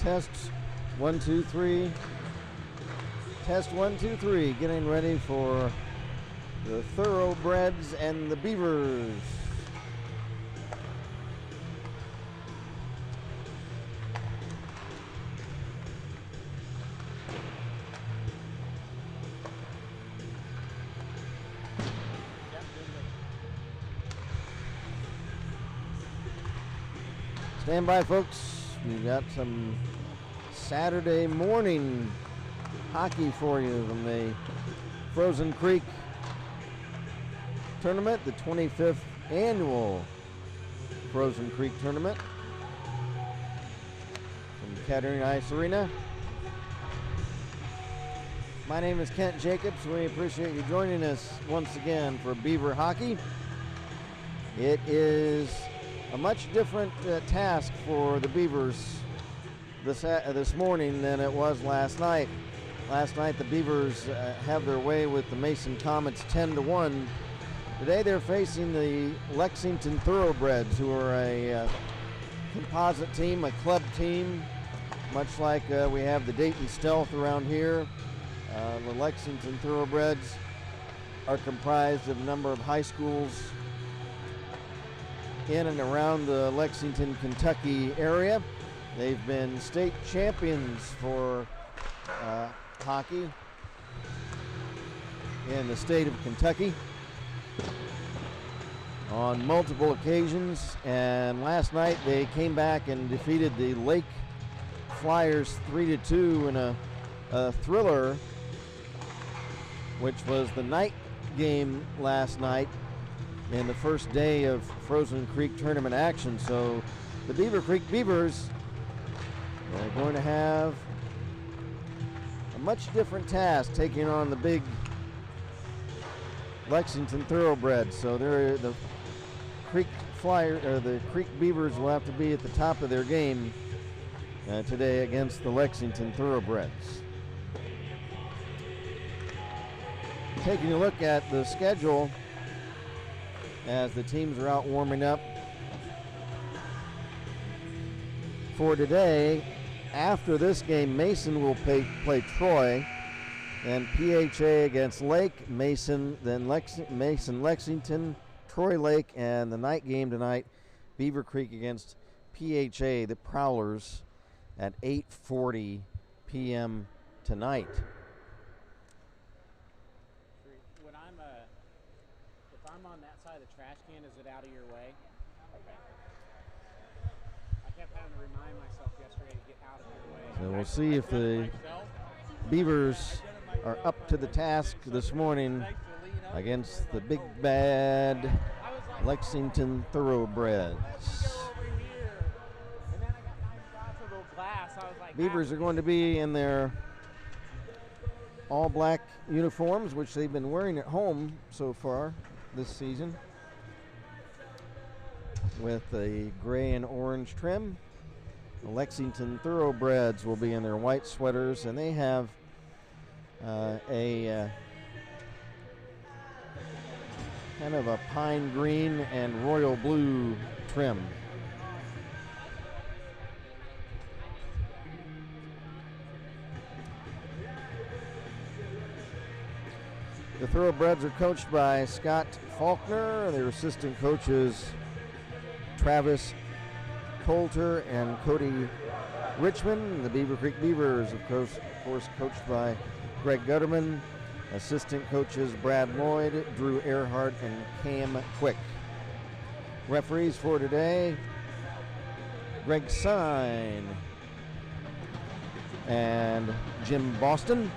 Test 1, 2, 3. Test 1, 2, 3. Getting ready for the Thoroughbreds and the Beavers. Stand by, folks. We've got some Saturday morning hockey for you from the Frozen Creek tournament, the 25th annual Frozen Creek tournament from Kettering Ice Arena. My name is Kent Jacobs. We appreciate you joining us once again for Beaver Hockey. It is a much different task for the Beavers this morning than it was last night. Last night the Beavers have their way with the Mason Comets 10-1. Today they're facing the Lexington Thoroughbreds, who are a composite team, a club team, much like we have the Dayton Stealth around here. The Lexington Thoroughbreds are comprised of a number of high schools in and around the Lexington, Kentucky area. They've been state champions for hockey in the state of Kentucky on multiple occasions, and last night they came back and defeated the Lake Flyers 3-2 in a thriller, which was the night game last night in the first day of Frozen Creek tournament action. So the Beavercreek Beavers are going to have a much different task taking on the big Lexington Thoroughbreds. So the Creek Beavers will have to be at the top of their game today against the Lexington Thoroughbreds. Taking a look at the schedule as the teams are out warming up for today. After this game, Mason will play Troy, and PHA against Lake, Mason, then Mason Lexington, Troy Lake, and the night game tonight, Beavercreek against PHA, the Prowlers, at 8:40 p.m. tonight. If I'm on that side of the trash can, is it out of your way? Okay. I kept having to remind myself yesterday to get out of your way. So we'll see if the Beavers are up to the task this morning against the big bad Lexington Thoroughbreds. Beavers are going to be in their all black uniforms, which they've been wearing at home so far this season, with a gray and orange trim. The Lexington Thoroughbreds will be in their white sweaters, and they have a kind of a pine green and royal blue trim. The Thoroughbreds are coached by Scott Faulkner. Their assistant coaches Travis Coulter and Cody Richmond. The Beavercreek Beavers, of course, coached by Greg Gutterman. Assistant coaches Brad Lloyd, Drew Earhart, and Cam Quick. Referees for today, Greg Sine and Jim Boston.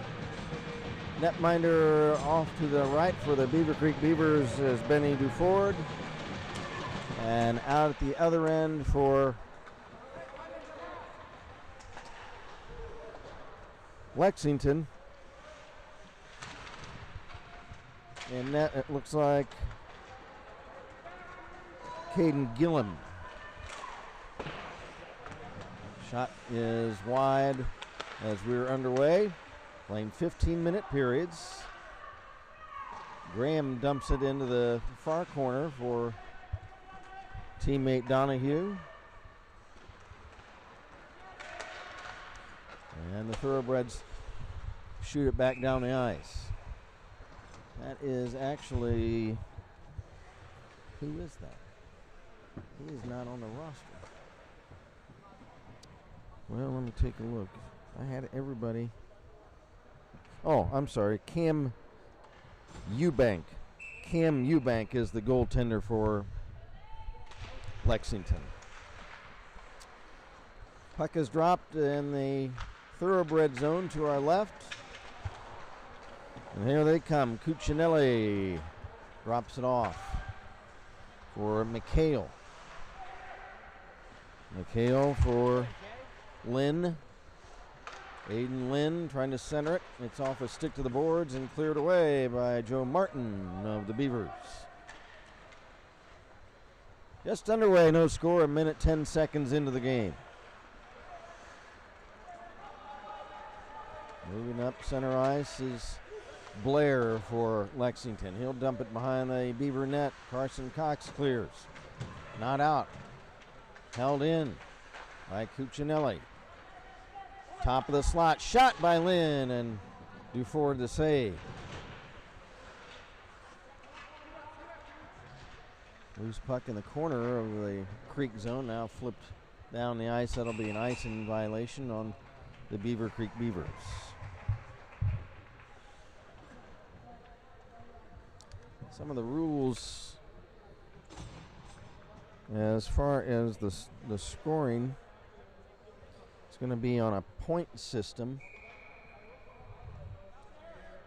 Netminder off to the right for the Beavercreek Beavers is Benny Duford. And out at the other end for Lexington. And net, it looks like Caden Gillen. Shot is wide as we're underway. Playing 15-minute periods. Graham dumps it into the far corner for teammate Donahue. And the Thoroughbreds shoot it back down the ice. That is actually, who is that? He is not on the roster. Well, let me take a look. I had everybody. Oh, I'm sorry. Cam Eubank. Cam Eubank is the goaltender for Lexington. Puck is dropped in the Thoroughbred zone to our left. And here they come. Cuccinelli drops it off for McHale. McHale for Lynn. Aiden Lynn trying to center it. It's off a stick to the boards and cleared away by Joe Martin of the Beavers. Just underway, no score, a minute 10 seconds into the game. Moving up center ice is Blair for Lexington. He'll dump it behind the Beaver net. Carson Cox clears. Not out. Held in by Cuccinelli. Top of the slot, shot by Lynn, and Dufour to save. Loose puck in the corner of the Creek zone, now flipped down the ice. That'll be an icing violation on the Beavercreek Beavers. Some of the rules as far as the scoring, it's going to be on a point system.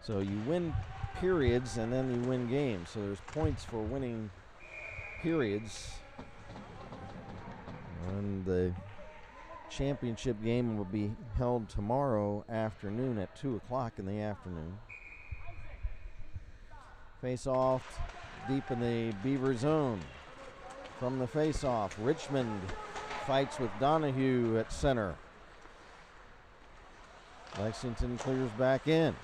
So you win periods and then you win games. So there's points for winning periods. And the championship game will be held tomorrow afternoon at 2 o'clock in the afternoon. Face off deep in the Beaver zone. From the face off, Richmond fights with Donahue at center. Lexington clears back in.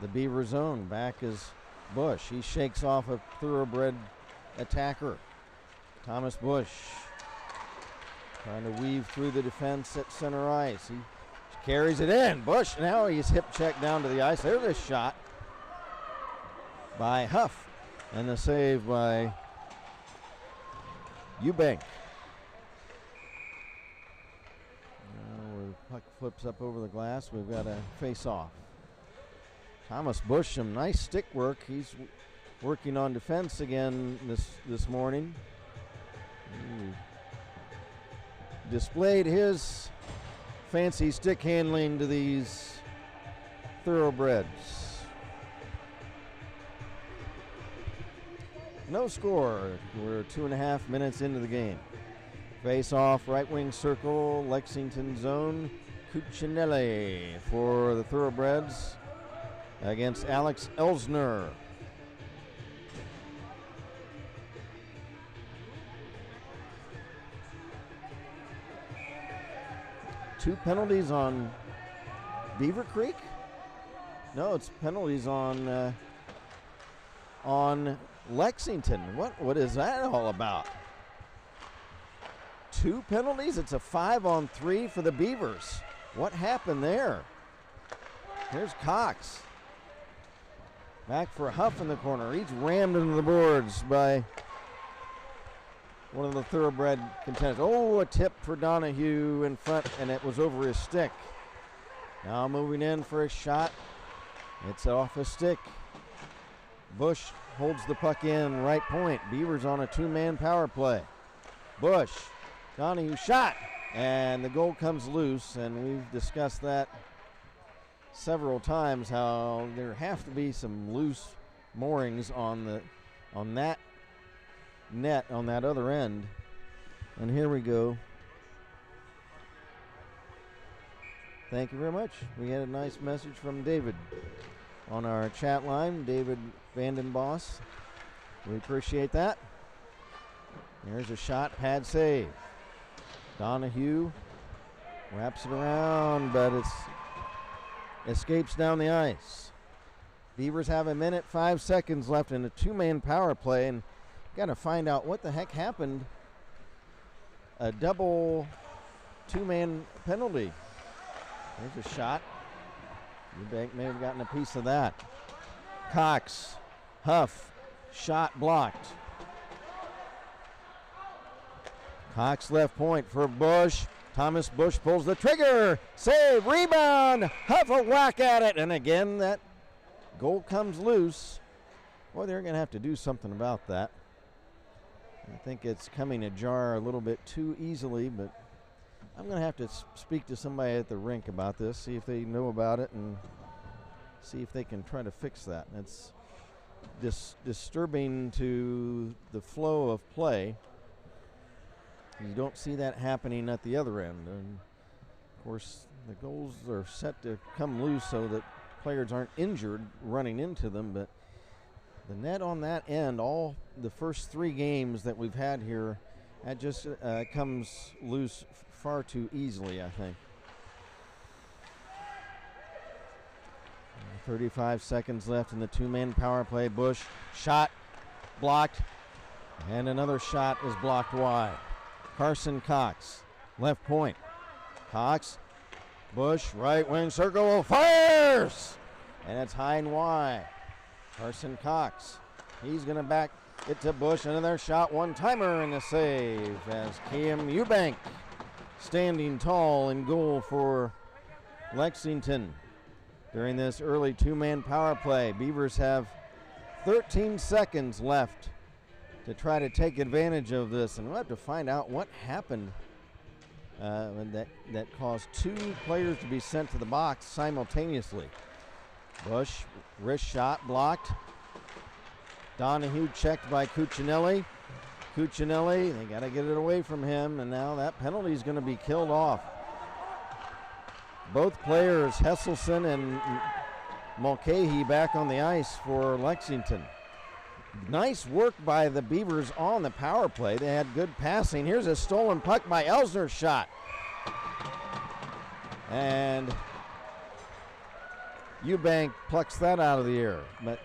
The Beaver zone, back is Bush. He shakes off a Thoroughbred attacker. Thomas Bush trying to weave through the defense at center ice. He carries it in. Bush, now he's hip checked down to the ice. There's a shot by Huff, and the save by Eubank. Where the puck flips up over the glass, we've got a face-off. Thomas Bush, some nice stick work. He's working on defense again this morning. Displayed his fancy stick handling to these Thoroughbreds. No score. We're 2.5 minutes into the game. Face off, right wing circle, Lexington zone. Cuccinelli for the Thoroughbreds against Alex Elsner. Two penalties on Beavercreek? No, it's penalties on Lexington. What is that all about? Two penalties? It's a 5-on-3 for the Beavers. What happened there? Here's Cox. Back for Huff in the corner. He's rammed into the boards by one of the Thoroughbred contenders. Oh, a tip for Donahue in front, and it was over his stick. Now moving in for a shot. It's off a stick. Bush holds the puck in, right point. Beavers on a two-man power play. Bush, Donahue shot, and the goal comes loose, and we've discussed that several times, how there have to be some loose moorings on that net on that other end. And here we go. Thank you very much. We had a nice message from David on our chat line, David Vandenboss. We appreciate that. There's a shot, pad save. Donahue wraps it around, but it escapes down the ice. Beavers have 1 minute, 5 seconds left in a two-man power play, and got to find out what the heck happened. A double two-man penalty. There's a shot. Eubank may have gotten a piece of that. Cox, Huff, shot blocked. Cox left point for Bush. Thomas Bush pulls the trigger. Save, rebound. Huff a whack at it. And again, that goal comes loose. Boy, they're going to have to do something about that. I think it's coming ajar a little bit too easily, but I'm going to have to speak to somebody at the rink about this, see if they know about it, and see if they can try to fix that. It's disturbing to the flow of play. You don't see that happening at the other end. And of course, the goals are set to come loose so that players aren't injured running into them, but the net on that end, all the first 3 games that we've had here, that just comes loose far too easily, I think. 35 seconds left in the 2-man power play. Bush, shot, blocked, and another shot is blocked wide. Carson Cox, left point. Cox, Bush, right wing circle, fires! And it's high and wide. Carson Cox, he's going to back it to Bush. Another shot, one-timer, and a save as Cam Eubank standing tall in goal for Lexington during this early 2-man power play. Beavers have 13 seconds left to try to take advantage of this, and we'll have to find out what happened that caused 2 players to be sent to the box simultaneously. Bush, wrist shot blocked. Donahue checked by Cuccinelli. Cuccinelli, they got to get it away from him, and now that penalty is going to be killed off. Both players, Hesselson and Mulcahy, back on the ice for Lexington. Nice work by the Beavers on the power play. They had good passing. Here's a stolen puck by Elsner's shot. And Eubank plucks that out of the air. But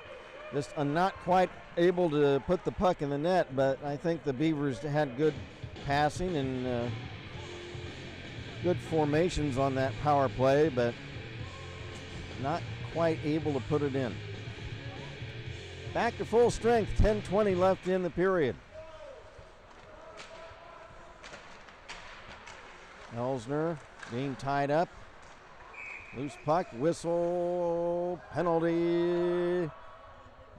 just not quite able to put the puck in the net, but I think the Beavers had good passing and good formations on that power play, but not quite able to put it in. Back to full strength, 10:20 left in the period. Elsner being tied up. Loose puck, whistle, penalty,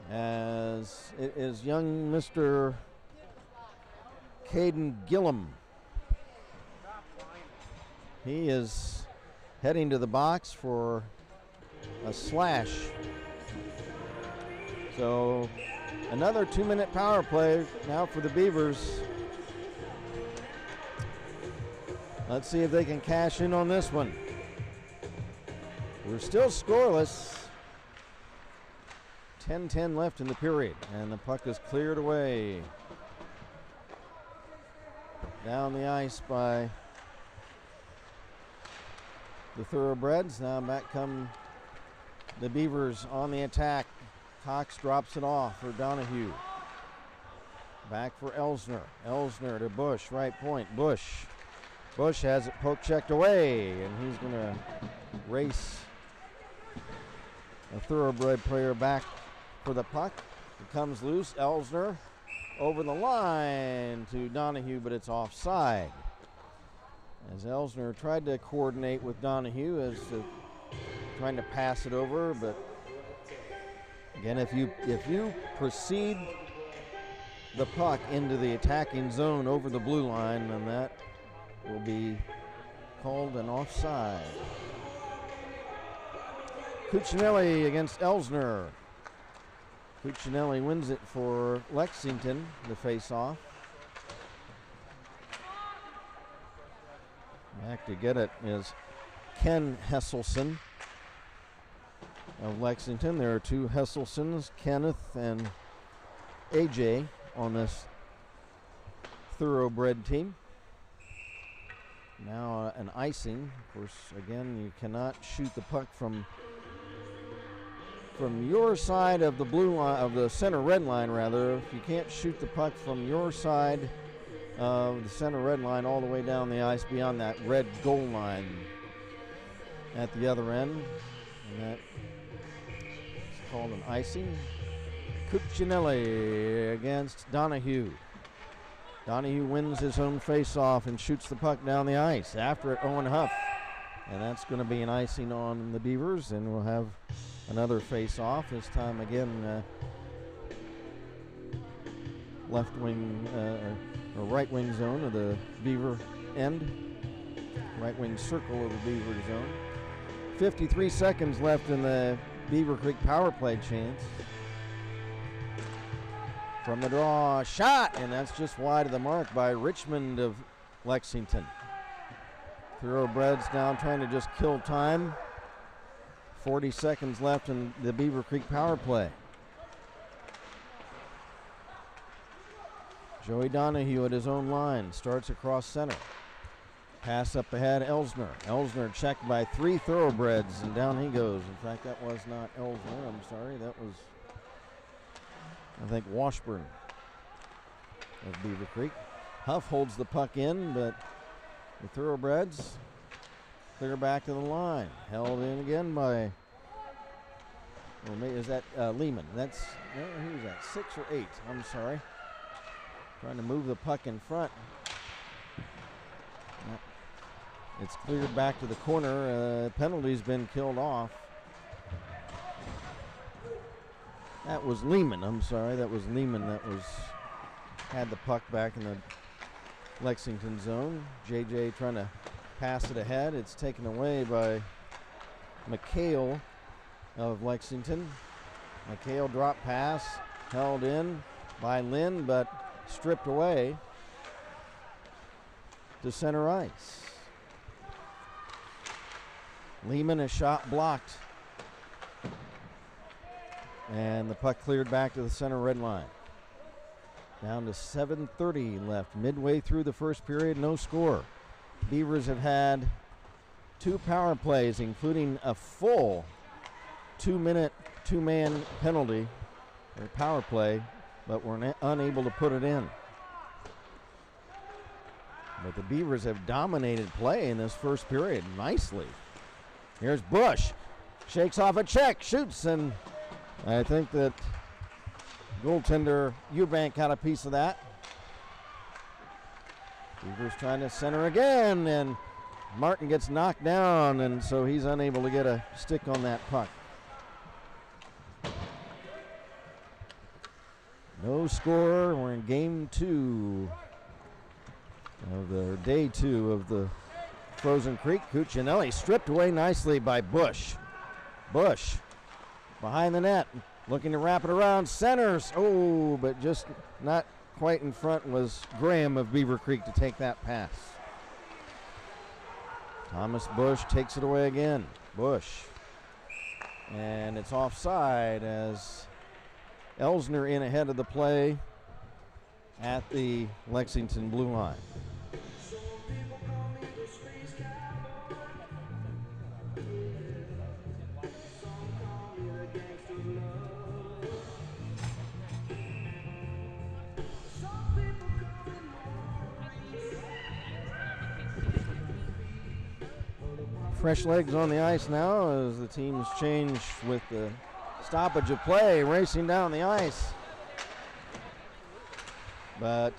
as it is young Mr. Caden Gillum. He is heading to the box for a slash. So another 2-minute power play now for the Beavers. Let's see if they can cash in on this one. We're still scoreless. 10:10 left in the period, and the puck is cleared away. Down the ice by the Thoroughbreds. Now back come the Beavers on the attack. Cox drops it off for Donahue. Back for Elsner. Elsner to Bush, right point. Bush has it poke checked away, and he's going to race a Thoroughbred player back for the puck. It comes loose. Elsner over the line to Donahue, but it's offside. As Elsner tried to coordinate with Donahue as trying to pass it over, but again, if you precede the puck into the attacking zone over the blue line, then that will be called an offside. Cuccinelli against Elsner. Cuccinelli wins it for Lexington, the face-off. Back to get it is Ken Hesselson of Lexington. There are 2 Hesselsons, Kenneth and AJ, on this Thoroughbred team. Now an icing. Of course, again, you cannot shoot the puck from your side of the blue line, of the center red line rather. If you can't shoot the puck from your side of the center red line all the way down the ice beyond that red goal line, at the other end, and that is called an icing. Cuccinelli against Donahue. Donahue wins his own face-off and shoots the puck down the ice. After it, Owen Huff. And that's going to be an icing on the Beavers, and we'll have another face-off. This time again, left wing or right wing zone of the Beaver end. Right wing circle of the Beaver zone. 53 seconds left in the Beavercreek power play chance. From the draw, shot, and that's just wide of the mark by Richmond of Lexington. Thoroughbreds now trying to just kill time. 40 seconds left in the Beavercreek power play. Joey Donahue at his own line, starts across center. Pass up ahead, Elsner. Elsner checked by 3 Thoroughbreds, and down he goes. In fact, that was not Elsner, I'm sorry. That was, I think, Washburn of Beavercreek. Huff holds the puck in, but the Thoroughbreds clear back to the line. Held in again by, or maybe, is that Lehman? That's, who was that, 6 or 8? I'm sorry. Trying to move the puck in front. It's cleared back to the corner. Penalty's been killed off. That was Lehman, I'm sorry. That was Lehman that had the puck back in the Lexington zone. JJ trying to pass it ahead. It's taken away by McHale of Lexington. McHale drop pass, held in by Lynn, but stripped away to center ice. Lehman, a shot blocked. And the puck cleared back to the center red line. Down to 7:30 left, midway through the first period, no score. Beavers have had 2 power plays, including a full 2-minute, 2-man penalty or power play, but were unable to put it in. But the Beavers have dominated play in this first period nicely. Here's Bush, shakes off a check, shoots, and I think that goaltender Eubank got a piece of that. Beavers trying to center again, and Martin gets knocked down, and so he's unable to get a stick on that puck. No score. We're in game 2 of the day 2 of the Frozen Creek. Cuccinelli stripped away nicely by Bush. Bush behind the net, looking to wrap it around, centers. Oh, but just not quite in front was Graham of Beavercreek to take that pass. Thomas Bush takes it away again. Bush. And it's offside as Elsner in ahead of the play at the Lexington blue line. Fresh legs on the ice now as the teams change with the stoppage of play, racing down the ice. But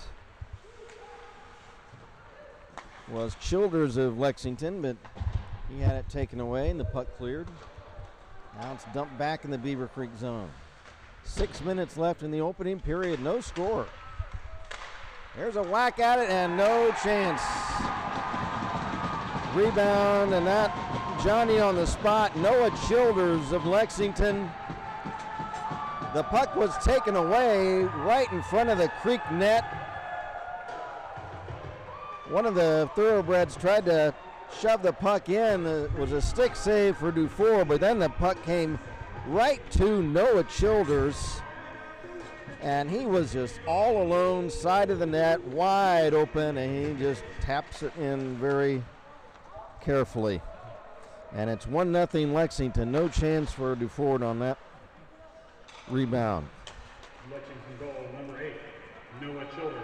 was Childers of Lexington, but he had it taken away and the puck cleared. Now it's dumped back in the Beavercreek zone. 6 minutes left in the opening period, no score. There's a whack at it and no chance. Rebound, and that Johnny on the spot. Noah Childers of Lexington. The puck was taken away right in front of the Creek net. One of the Thoroughbreds tried to shove the puck in. It was a stick save for Dufour, but then the puck came right to Noah Childers. And he was just all alone, side of the net, wide open, and he just taps it in very carefully. And it's 1-0 Lexington. No chance for Dufour on that rebound. Lexington goal number 8, Noah Childers,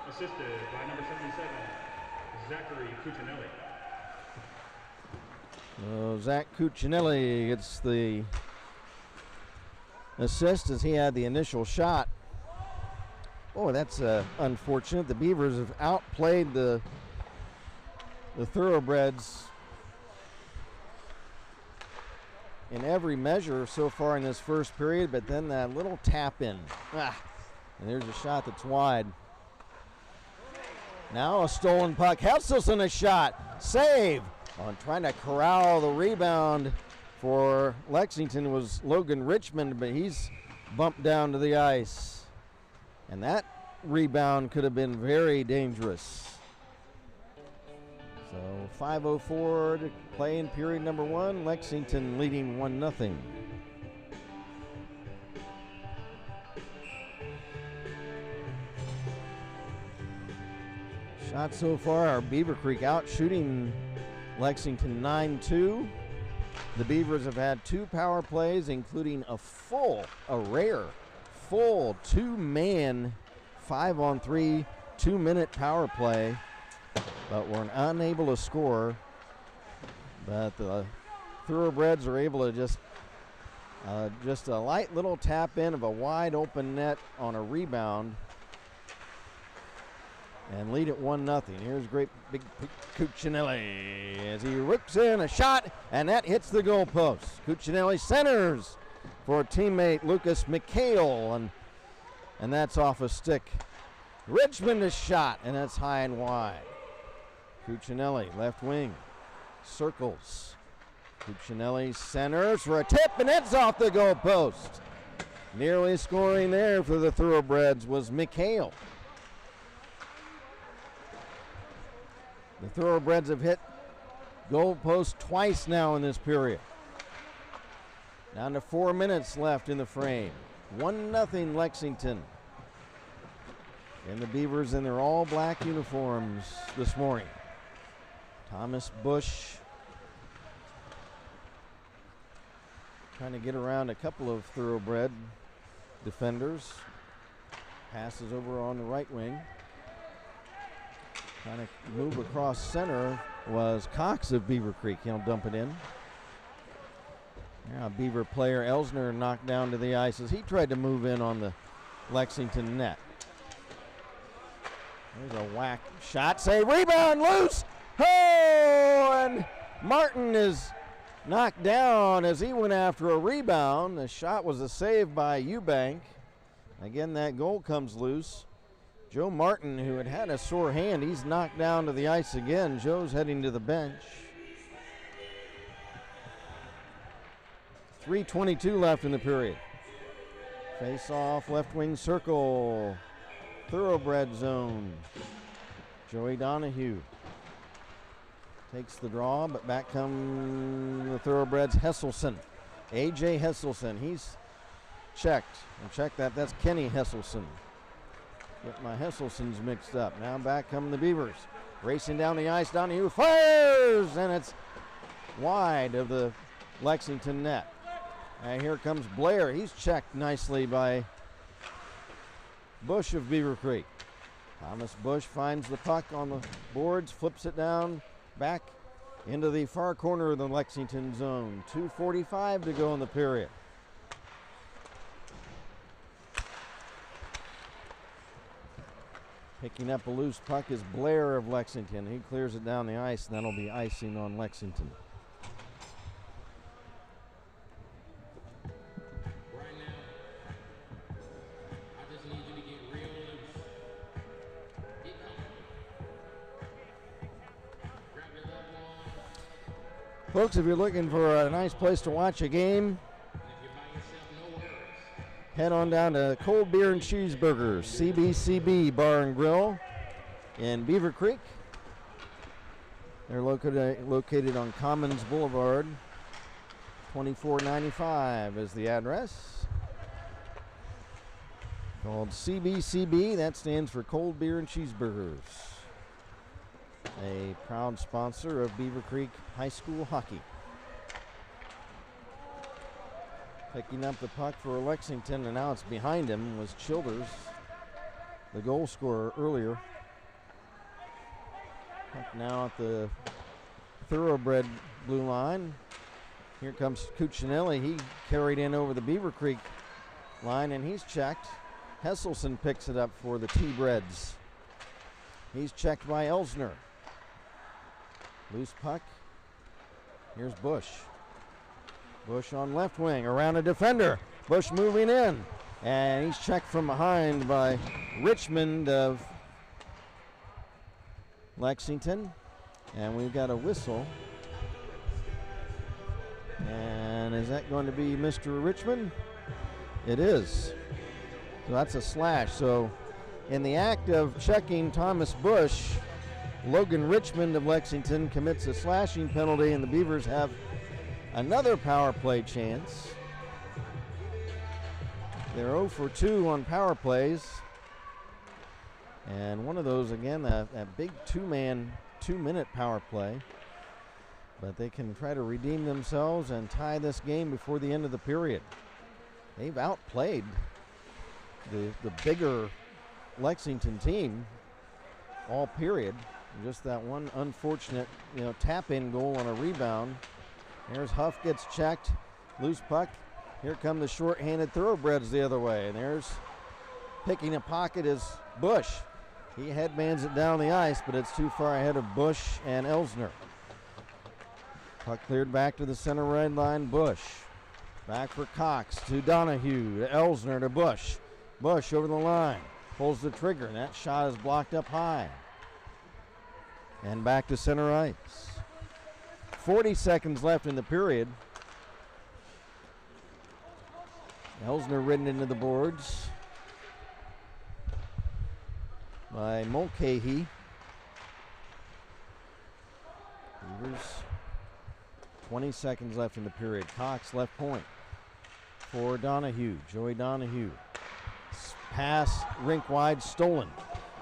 assisted by number 77, Zachary Cuccinelli. Zach Cuccinelli gets the assist as he had the initial shot. Oh, that's unfortunate. The Beavers have outplayed the Thoroughbreds in every measure so far in this first period, but then that little tap in. And there's a shot that's wide. Now a stolen puck. Hesselson a shot. Save on trying to corral the rebound for Lexington was Logan Richmond, but he's bumped down to the ice. And that rebound could have been very dangerous. So 5:04 to play in period number 1. Lexington leading 1-0. Shot so far are Beavercreek out shooting Lexington 9-2. The Beavers have had 2 power plays, including a rare full 2-man 5-on-3 2-minute power play, but were unable to score. But the Thoroughbreds are able to just a light little tap in of a wide open net on a rebound and lead it 1-0. Here's great big Cuccinelli as he rips in a shot, and that hits the goalpost. Cuccinelli centers for teammate Lucas McHale, and that's off a stick. Richmond a shot, and that's high and wide. Cuccinelli, left wing, circles. Cuccinelli centers for a tip, and it's off the goalpost. Nearly scoring there for the Thoroughbreds was McHale. The Thoroughbreds have hit goalpost twice now in this period. Down to 4 minutes left in the frame. 1-0 Lexington. And the Beavers in their all-black uniforms this morning. Thomas Bush trying to get around a couple of Thoroughbred defenders. Passes over on the right wing. Trying to move across center was Cox of Beavercreek. He'll dump it in. Now Beaver player Elsner knocked down to the ice as he tried to move in on the Lexington net. There's a whack shot, save, rebound, loose. Oh, and Martin is knocked down as he went after a rebound. The shot was a save by Eubank. Again, that goal comes loose. Joe Martin, who had a sore hand, he's knocked down to the ice again. Joe's heading to the bench. 3:22 left in the period. Face off, left wing circle. Thoroughbred zone. Joey Donahue takes the draw, but back come the Thoroughbreds. Hesselson. A.J. Hesselson, he's checked. And check that, that's Kenny Hesselson. Get my Hesselsons mixed up. Now back come the Beavers. Racing down the ice, Donahue fires, and it's wide of the Lexington net. And here comes Blair. He's checked nicely by Bush of Beavercreek. Thomas Bush finds the puck on the boards, flips it down, back into the far corner of the Lexington zone. 2:45 to go in the period. Picking up a loose puck is Blair of Lexington. He clears it down the ice, and that'll be icing on Lexington. Right now, I just need you to get real loose. Get comfortable. Grab your loved one. Folks, if you're looking for a nice place to watch a game, And if you're by yourself, no worries. head on down to Cold Beer and Cheeseburgers, CBCB Bar and Grill in Beavercreek. They're located on Commons Boulevard. 2495 is the address. Called CBCB, that stands for Cold Beer and Cheeseburgers. A proud sponsor of Beavercreek High School hockey. Picking up the puck for Lexington, and now it's behind him, was Childers, the goal scorer earlier. Puck now at the Thoroughbred blue line. Here comes Cuccinelli. He carried in over the Beavercreek line, and he's checked. Hesselson picks it up for the T-Breads. He's checked by Elsner. Loose puck. Here's Bush. Bush on left wing, around a defender. Bush moving in, and he's checked from behind by Richmond of Lexington. And we've got a whistle. And is that going to be Mr. Richmond? It is. So that's a slash. So in the act of checking Thomas Bush, Logan Richmond of Lexington commits a slashing penalty, and the Beavers have another power play chance. They're 0 for 2 on power plays. And one of those, again, a big two-minute power play. But they can try to redeem themselves and tie this game before the end of the period. They've outplayed the bigger Lexington team all period. Just that one unfortunate, tap-in goal on a rebound. There's Huff, gets checked. Loose puck. Here come the short-handed thoroughbreds the other way. And there's picking a pocket is Bush. He headbands it down the ice, but it's too far ahead of Bush and Elsner. Puck cleared back to the center red line. Bush. Back for Cox to Donahue, to Elsner, to Bush. Bush over the line. Pulls the trigger, and that shot is blocked up high. And back to center ice. 40 seconds left in the period. Elsner ridden into the boards by Mulcahy. Beavers, 20 seconds left in the period. Cox left point for Donahue. Joey Donahue. Pass rink wide, stolen.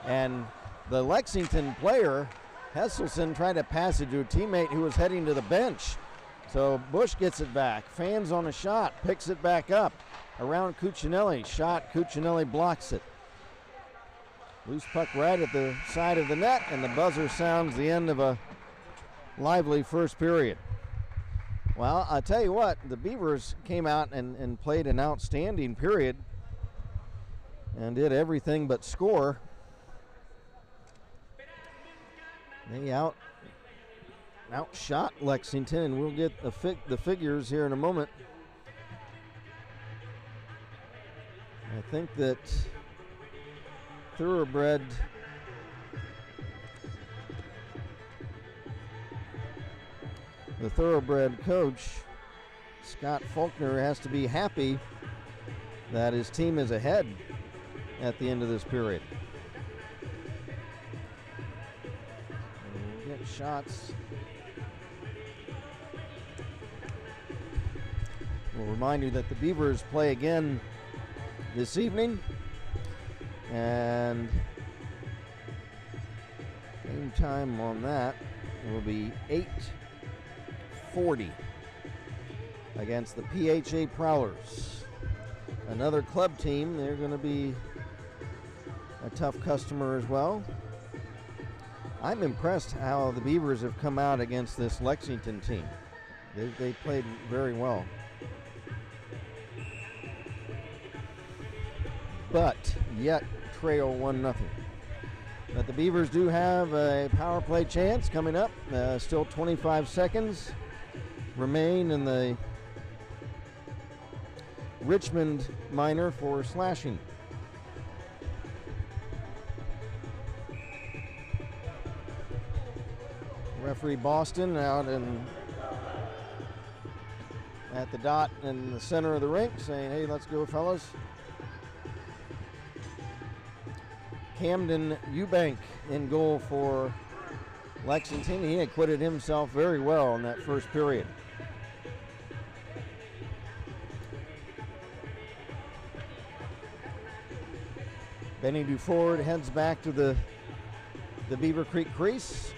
And the Lexington player, Hesselson, tried to pass it to a teammate who was heading to the bench. So Bush gets it back, fans on a shot, picks it back up. Around Cuccinelli, shot, Cuccinelli blocks it. Loose puck right at the side of the net, and the buzzer sounds the end of a lively first period. Well, I'll tell you what, the Beavers came out and played an outstanding period and did everything but score. They outshot Lexington, and we'll get the figures here in a moment. I think that the Thoroughbred coach, Scott Faulkner, has to be happy that his team is ahead at the end of this period. And we'll get shots. We'll remind you that the Beavers play again this evening, and game time on that will be 8:40 against the PHA Prowlers. Another club team. They're going to be a tough customer as well. I'm impressed how the Beavers have come out against this Lexington team. They played very well. But yet trail 1-0. But the Beavers do have a power play chance coming up. Still 25 seconds remain in the Richmond minor for slashing. Referee Boston out at the dot in the center of the rink saying, hey, let's go, fellas. Camden Eubank in goal for Lexington. He acquitted himself very well in that first period. Benny Duford heads back to the Beavercreek crease.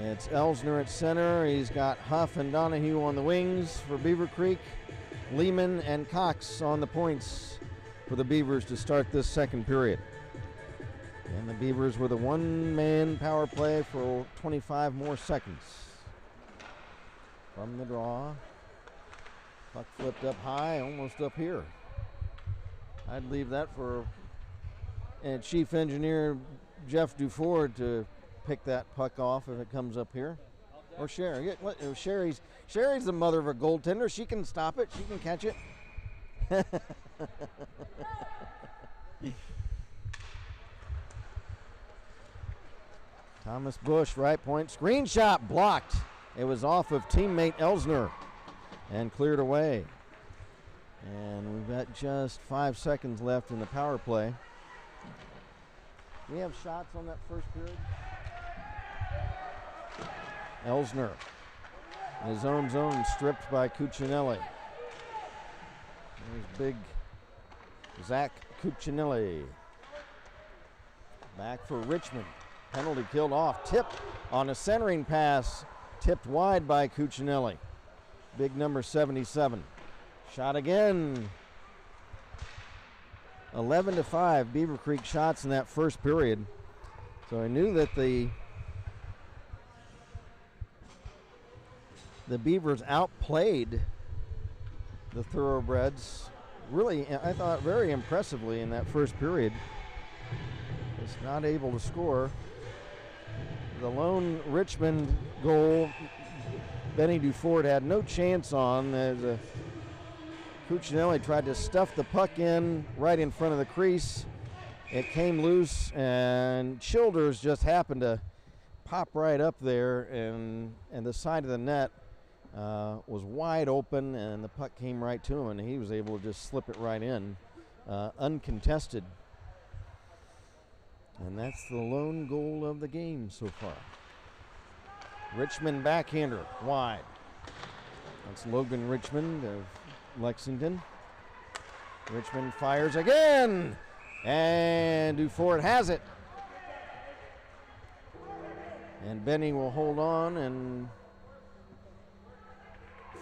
It's Elsner at center. He's got Huff and Donahue on the wings for Beavercreek. Lehman and Cox on the points for the Beavers to start this second period. And the Beavers with a one-man power play for 25 more seconds. From the draw. Puck flipped up high, almost up here. I'd leave that for Chief Engineer Jeff Duford to pick that puck off if it comes up here. Or Sherry. Sherry's the mother of a goaltender. She can stop it. She can catch it. Thomas Bush, right point. Screen shot blocked. It was off of teammate Elsner and cleared away. And we've got just 5 seconds left in the power play. We have shots on that first period. Elsner, in his own zone, stripped by Cuccinelli. There's big Zach Cuccinelli. Back for Richmond. Penalty killed off. Tip on a centering pass. Tipped wide by Cuccinelli. Big number 77. Shot again. 11-5 Beavercreek shots in that first period. So I knew that the Beavers outplayed the Thoroughbreds really, I thought, very impressively in that first period. Was not able to score. The lone Richmond goal, Benny Duford had no chance on. Cuccinelli tried to stuff the puck in right in front of the crease. It came loose, and Childers just happened to pop right up there, and the side of the net was wide open, and the puck came right to him, and he was able to just slip it right in, uncontested. And that's the lone goal of the game so far. Richmond backhander, wide. That's Logan Richmond of Lexington. Richmond fires again, and Duford has it. And Benny will hold on and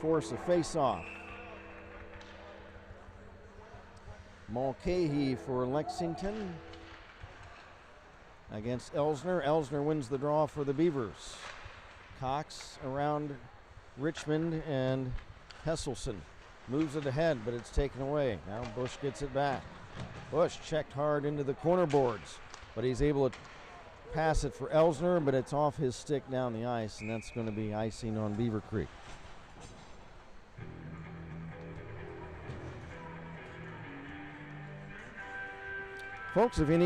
force a face-off. Mulcahy for Lexington against Elsner. Elsner wins the draw for the Beavers. Cox around Richmond, and Hesselson moves it ahead, but it's taken away. Now Bush gets it back. Bush checked hard into the corner boards, but he's able to pass it for Elsner, but it's off his stick down the ice, and that's going to be icing on Beavercreek. Folks, if you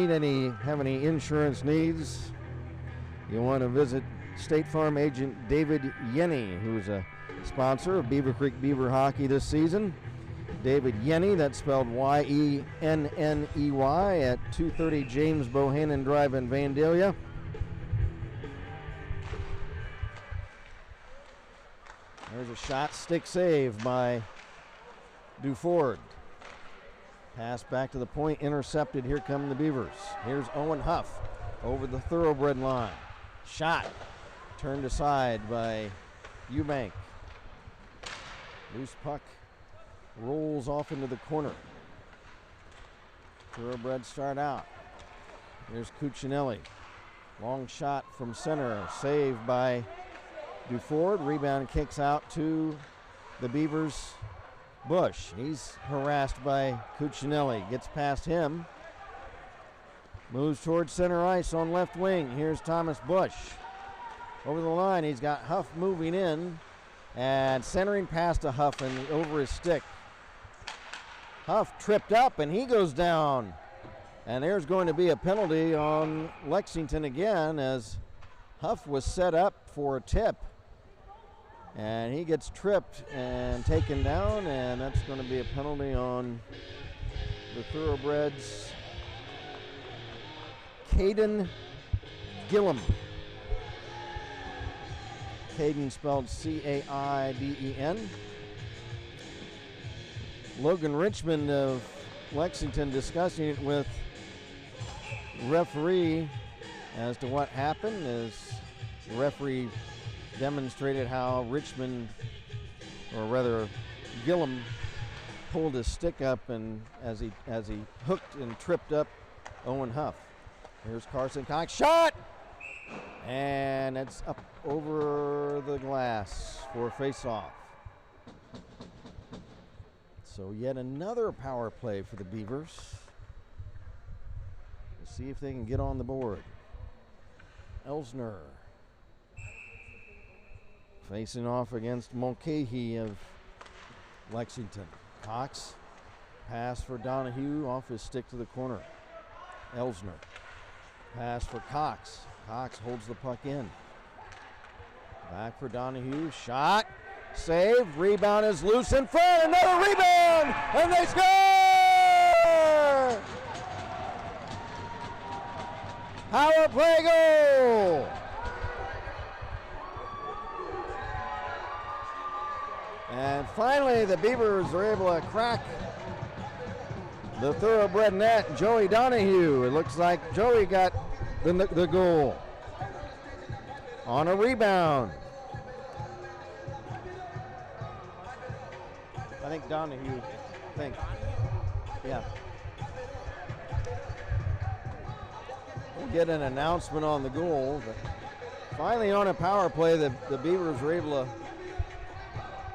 have any insurance needs, you want to visit State Farm agent David Yenny, who's a sponsor of Beavercreek Beaver Hockey this season. David Yenny, that's spelled Yenney, at 230 James Bohannon Drive in Vandalia. There's a shot, stick save by Duford. Pass back to the point, intercepted. Here come the Beavers. Here's Owen Huff over the Thoroughbred line. Shot, turned aside by Eubank. Loose puck rolls off into the corner. Thoroughbreds start out. Here's Cuccinelli. Long shot from center, saved by Duford. Rebound kicks out to the Beavers. Bush, he's harassed by Cuccinelli. Gets past him. Moves towards center ice on left wing. Here's Thomas Bush. Over the line, he's got Huff moving in and centering past to Huff and over his stick. Huff tripped up and he goes down. And there's going to be a penalty on Lexington again, as Huff was set up for a tip. And he gets tripped and taken down, and that's going to be a penalty on the Thoroughbreds. Caden Gillum. Caden spelled C-A-I-D-E-N. Logan Richmond of Lexington discussing it with referee as to what happened, as the referee demonstrated how Richmond, or rather Gillum, pulled his stick up and as he hooked and tripped up Owen Huff. Here's Carson Cox, shot! And it's up over the glass for a face-off. So yet another power play for the Beavers. Let's see if they can get on the board. Elsner facing off against Mulcahy of Lexington. Cox, pass for Donahue, off his stick to the corner. Elsner, pass for Cox. Cox holds the puck in. Back for Donahue, shot, save, rebound is loose in front, another rebound, and they score! Power play goal! And finally, the Beavers are able to crack the thoroughbred net. Joey Donahue. It looks like Joey got the goal on a rebound. I think Donahue. Yeah. We'll get an announcement on the goal, but finally on a power play, the Beavers were able to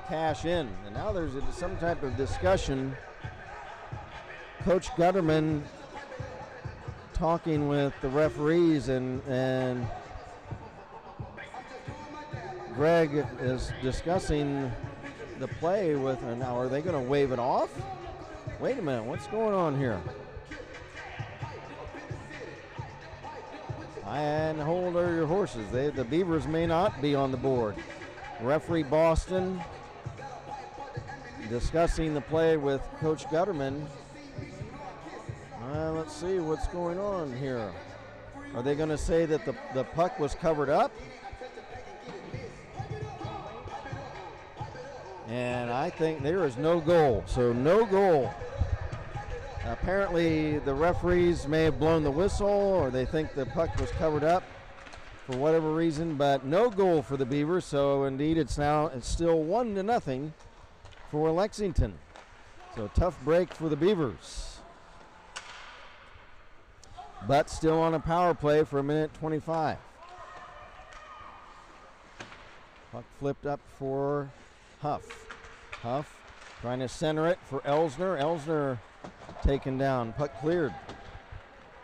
cash in. And now there's some type of discussion. Coach Gutterman talking with the referees, and Greg is discussing the play with, and now are they going to wave it off? Wait a minute, what's going on here? And hold your horses. The Beavers may not be on the board. Referee Boston discussing the play with Coach Gutterman. Let's see what's going on here. Are they going to say that the puck was covered up? And I think there is no goal. So no goal. Apparently the referees may have blown the whistle, or they think the puck was covered up for whatever reason, but no goal for the Beavers. So indeed it's still 1-0 for Lexington. So tough break for the Beavers. But still on a power play for 1:25. Puck flipped up for Huff. Huff trying to center it for Elsner. Elsner taken down. Puck cleared.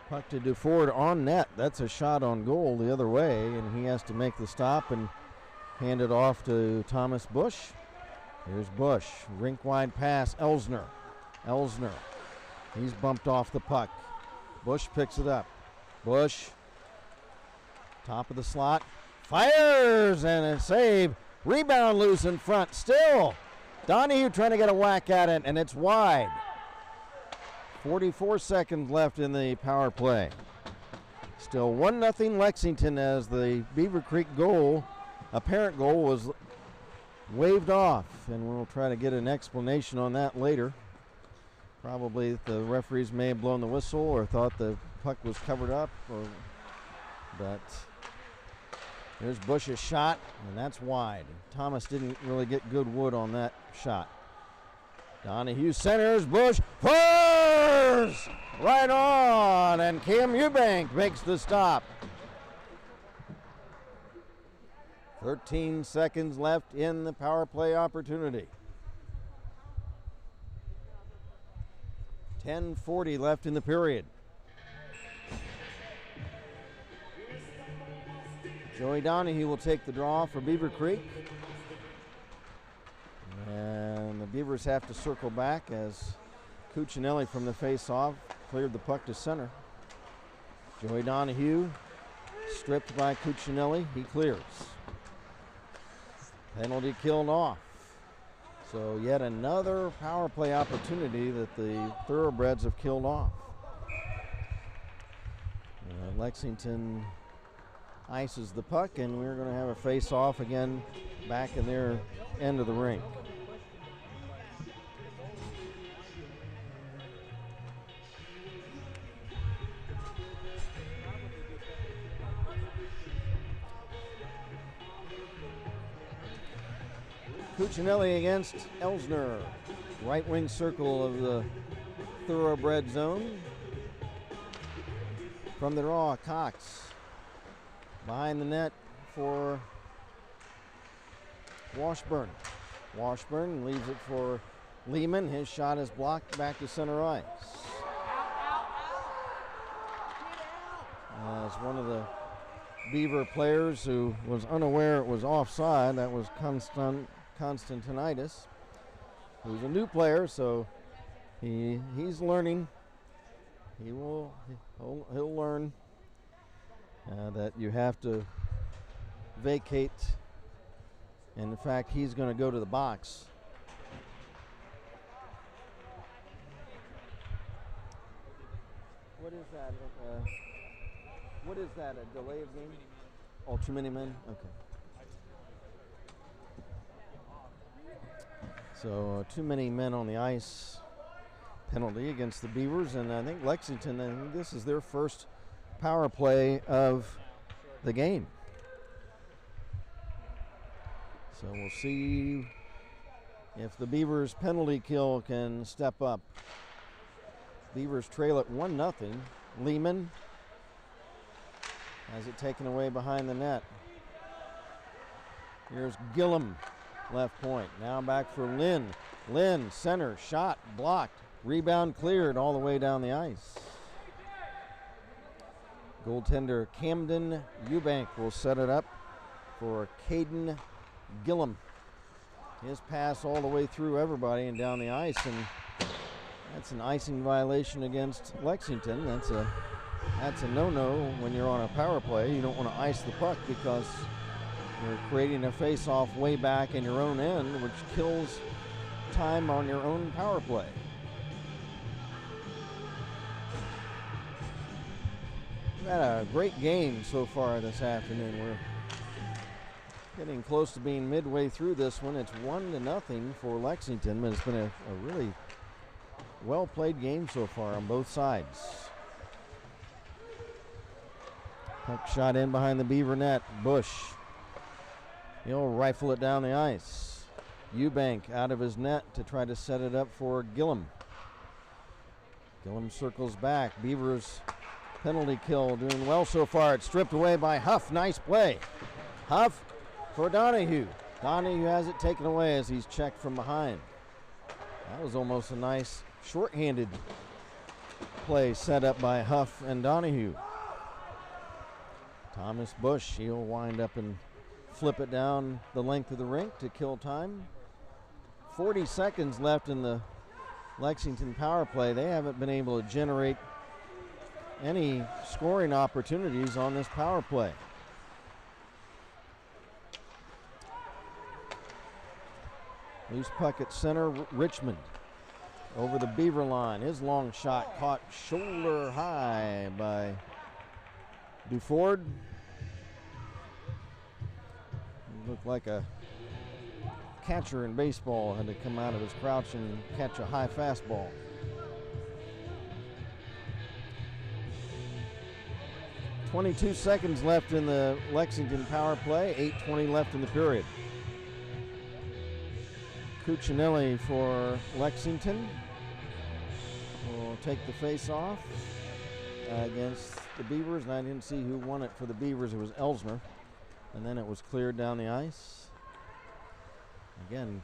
Puck to DeFord on net. That's a shot on goal the other way, and he has to make the stop and hand it off to Thomas Bush. Here's Bush. Rink wide pass. Elsner. Elsner. He's bumped off the puck. Bush picks it up. Bush. Top of the slot. Fires and a save. Rebound loose in front. Still. Donahue trying to get a whack at it, and it's wide. 44 seconds left in the power play. Still 1-0 Lexington, as the Beavercreek goal, apparent goal, was waved off, and we'll try to get an explanation on that later. Probably the referees may have blown the whistle or thought the puck was covered up, but there's Bush's shot, and that's wide. Thomas didn't really get good wood on that shot. Donahue centers, Bush fires right on, and Cam Eubank makes the stop. 13 seconds left in the power play opportunity. 10:40 left in the period. Joey Donahue will take the draw for Beavercreek. And the Beavers have to circle back as Cuccinelli from the face-off cleared the puck to center. Joey Donahue stripped by Cuccinelli. He clears. Penalty killed off. So yet another power play opportunity that the Thoroughbreds have killed off. Lexington ices the puck, and we're going to have a face-off again back in their end of the rink. Cuccinelli against Elsner. Right wing circle of the Thoroughbred zone. From the draw, Cox behind the net for Washburn. Washburn leaves it for Lehman. His shot is blocked back to center ice. As one of the Beaver players who was unaware it was offside, that was Constantinitis, who's a new player, so he's learning. He'll learn that you have to vacate, and in fact he's going to go to the box. What is that? What is that, a delay of game? Oh, too many men? Okay. So too many men on the ice penalty against the Beavers, and I think Lexington, I think this is their first power play of the game. So we'll see if the Beavers penalty kill can step up. Beavers trail at 1-0. Lehman has it taken away behind the net. Here's Gillum, left point. Now back for Lynn. Lynn, center, shot, blocked. Rebound cleared all the way down the ice. Goaltender Camden Eubank will set it up for Caden Gillum. His pass all the way through everybody and down the ice, and that's an icing violation against Lexington. That's a no-no when you're on a power play. You don't want to ice the puck because you're creating a face-off way back in your own end, which kills time on your own power play. We've had a great game so far this afternoon. We're getting close to being midway through this one. It's 1-0 for Lexington, but it's been a really well-played game so far on both sides. Puck shot in behind the Beaver net. Bush. He'll rifle it down the ice. Eubank out of his net to try to set it up for Gillum. Gillum circles back. Beavers penalty kill doing well so far. It's stripped away by Huff. Nice play. Huff for Donahue. Donahue has it taken away as he's checked from behind. That was almost a nice shorthanded play set up by Huff and Donahue. Thomas Bush, he'll wind up and flip it down the length of the rink to kill time. 40 seconds left in the Lexington power play. They haven't been able to generate any scoring opportunities on this power play. Loose puck at center, Richmond over the Beaver line. His long shot caught shoulder high by Duford. Looked like a catcher in baseball had to come out of his crouch and catch a high fastball. .22 seconds left in the Lexington power play, 8:20 left in the period. Cuccinelli for Lexington will take the face-off against the Beavers, and I didn't see who won it for the Beavers. It was Elsner, and then it was cleared down the ice. Again,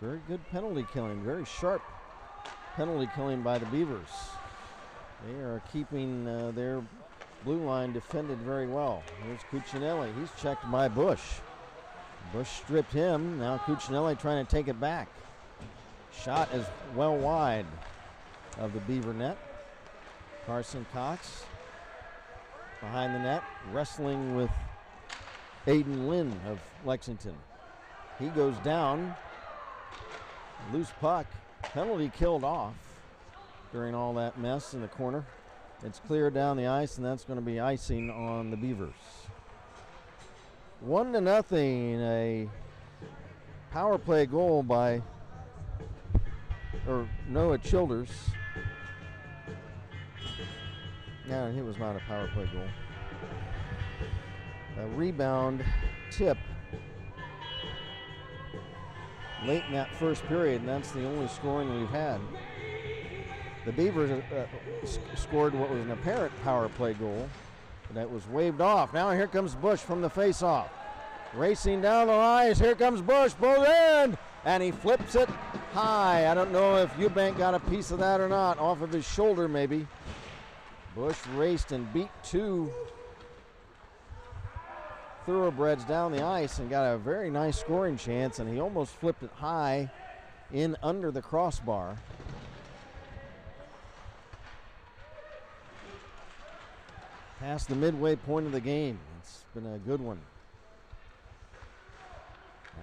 very good penalty killing, very sharp penalty killing by the Beavers. They are keeping their blue line defended very well. Here's Cuccinelli. He's checked by Bush. Bush stripped him. Now Cuccinelli trying to take it back. Shot is well wide of the Beaver net. Carson Cox behind the net, wrestling with Aiden Lynn of Lexington. He goes down. Loose puck. Penalty killed off during all that mess in the corner. It's cleared down the ice, and that's going to be icing on the Beavers. 1-0, a power play goal by Noah Childers. No, it was not a power play goal. A rebound tip late in that first period, and that's the only scoring we've had. The Beavers scored what was an apparent power play goal, but that was waved off. Now here comes Bush from the face-off. Racing down the ice, here comes Bush, both end, and he flips it high. I don't know if Eubank got a piece of that or not, off of his shoulder maybe. Bush raced and beat 2 thoroughbreds down the ice and got a very nice scoring chance, and he almost flipped it high in under the crossbar. Past the midway point of the game. It's been a good one.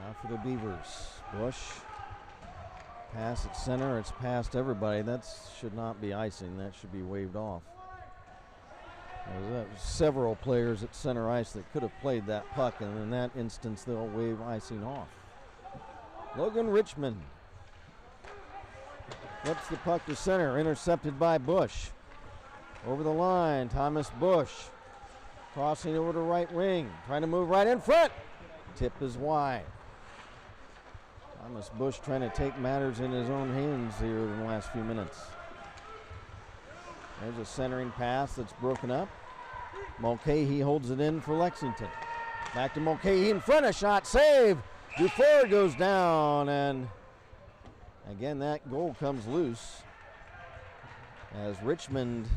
Now for the Beavers. Bush. Pass at center. It's past everybody. That should not be icing. That should be waved off. There's several players at center ice that could have played that puck, and in that instance they'll wave icing off. Logan Richmond flips the puck to center, intercepted by Bush. Over the line, Thomas Bush crossing over to right wing, trying to move right in front. Tip is wide. Thomas Bush trying to take matters in his own hands here in the last few minutes. There's a centering pass that's broken up. Mulcahy holds it in for Lexington. Back to Mulcahy in front, a shot, save. Dufour goes down, and again that goal comes loose as Richmond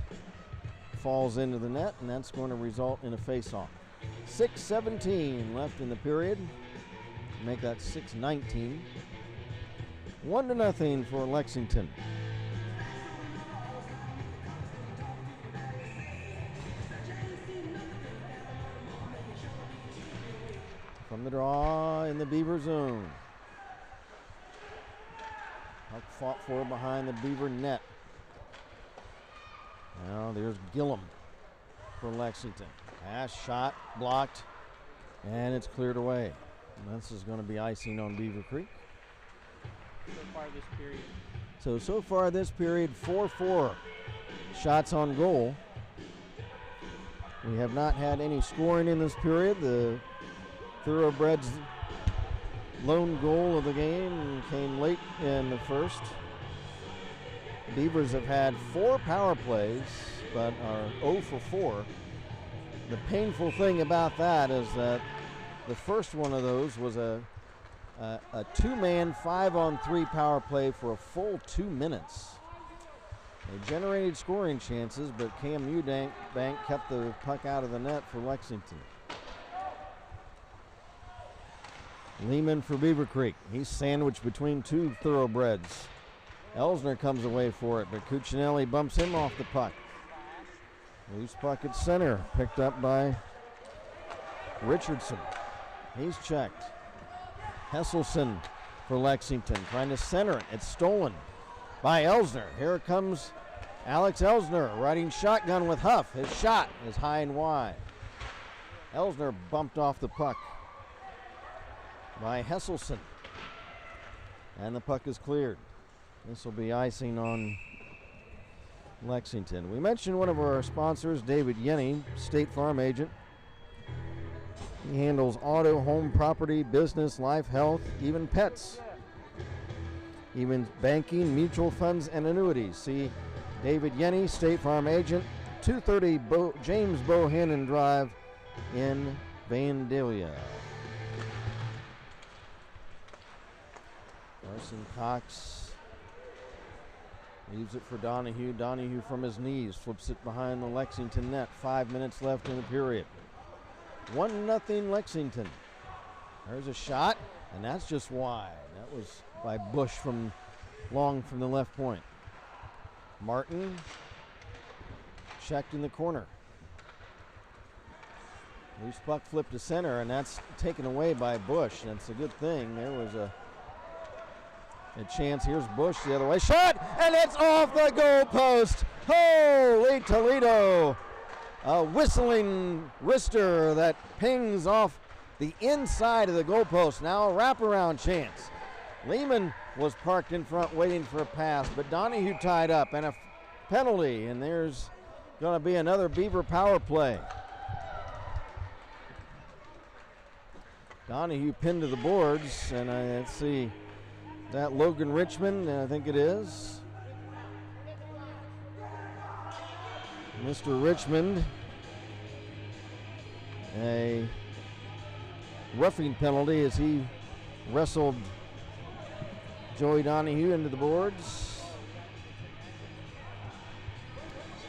falls into the net, and that's going to result in a face-off. 6:17 left in the period. Make that 6:19. 1-0 for Lexington. From the draw in the Beaver zone. Puck fought for behind the Beaver net. Now there's Gillum for Lexington. Pass, shot, blocked, and it's cleared away. And this is going to be icing on Beavercreek. So far this period, 4-4 shots on goal. We have not had any scoring in this period. The Thoroughbreds' lone goal of the game came late in the first. Beavers have had 4 power plays, but are 0 for 4. The painful thing about that is that the first one of those was a 2-man 5-on-3 power play for a full 2 minutes. They generated scoring chances, but Cam Eubank kept the puck out of the net for Lexington. Lehman for Beavercreek. He's sandwiched between 2 Thoroughbreds. Elsner comes away for it, but Cuccinelli bumps him off the puck. Loose puck at center, picked up by Richardson. He's checked. Hesselson for Lexington, trying to center it. It's stolen by Elsner. Here comes Alex Elsner riding shotgun with Huff. His shot is high and wide. Elsner bumped off the puck by Hesselson, and the puck is cleared. This will be icing on Lexington. We mentioned one of our sponsors, David Yenny, State Farm agent. He handles auto, home, property, business, life, health, even pets, even banking, mutual funds, and annuities. See David Yenny, State Farm agent, 230 James Bohannon Drive in Vandalia. Carson Cox leaves it for Donahue. Donahue from his knees flips it behind the Lexington net. 5 minutes left in the period. 1-0 Lexington. There's a shot, and that's just wide. That was by Bush from long from the left point. Martin checked in the corner. Loose puck flipped to center, and that's taken away by Bush. That's a good thing. There was a chance. Here's Bush the other way. Shot, and it's off the goal post. Holy Toledo. A whistling wrister that pings off the inside of the goalpost. Now a wraparound chance. Lehman was parked in front waiting for a pass, but Donahue tied up, and a penalty, and there's going to be another Beaver power play. Donahue pinned to the boards, and let's see, is that Logan Richmond? I think it is. Mr. Richmond a roughing penalty as he wrestled Joey Donahue into the boards.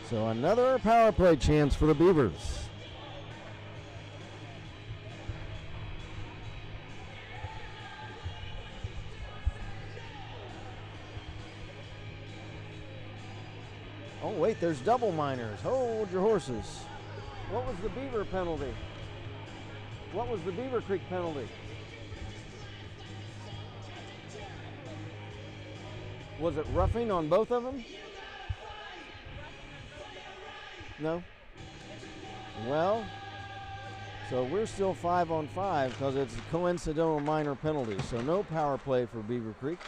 So another power play chance for the Beavers. Oh wait, there's double minors. Hold your horses. What was the Beaver penalty? What was the Beavercreek penalty? Was it roughing on both of them? No? Well, so we're still 5 on 5 because it's a coincidental minor penalty. So no power play for Beavercreek.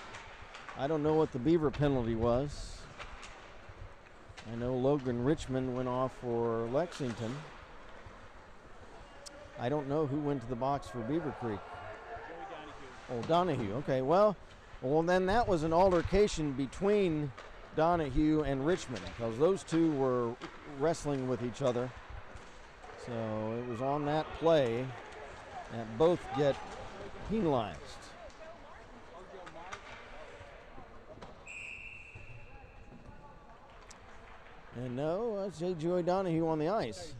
I don't know what the Beaver penalty was. I know Logan Richmond went off for Lexington. I don't know who went to the box for Beavercreek. Oh, Donahue. Okay, well, then that was an altercation between Donahue and Richmond because those two were wrestling with each other. So it was on that play that both get penalized. And no, I say Joey Donahue on the ice.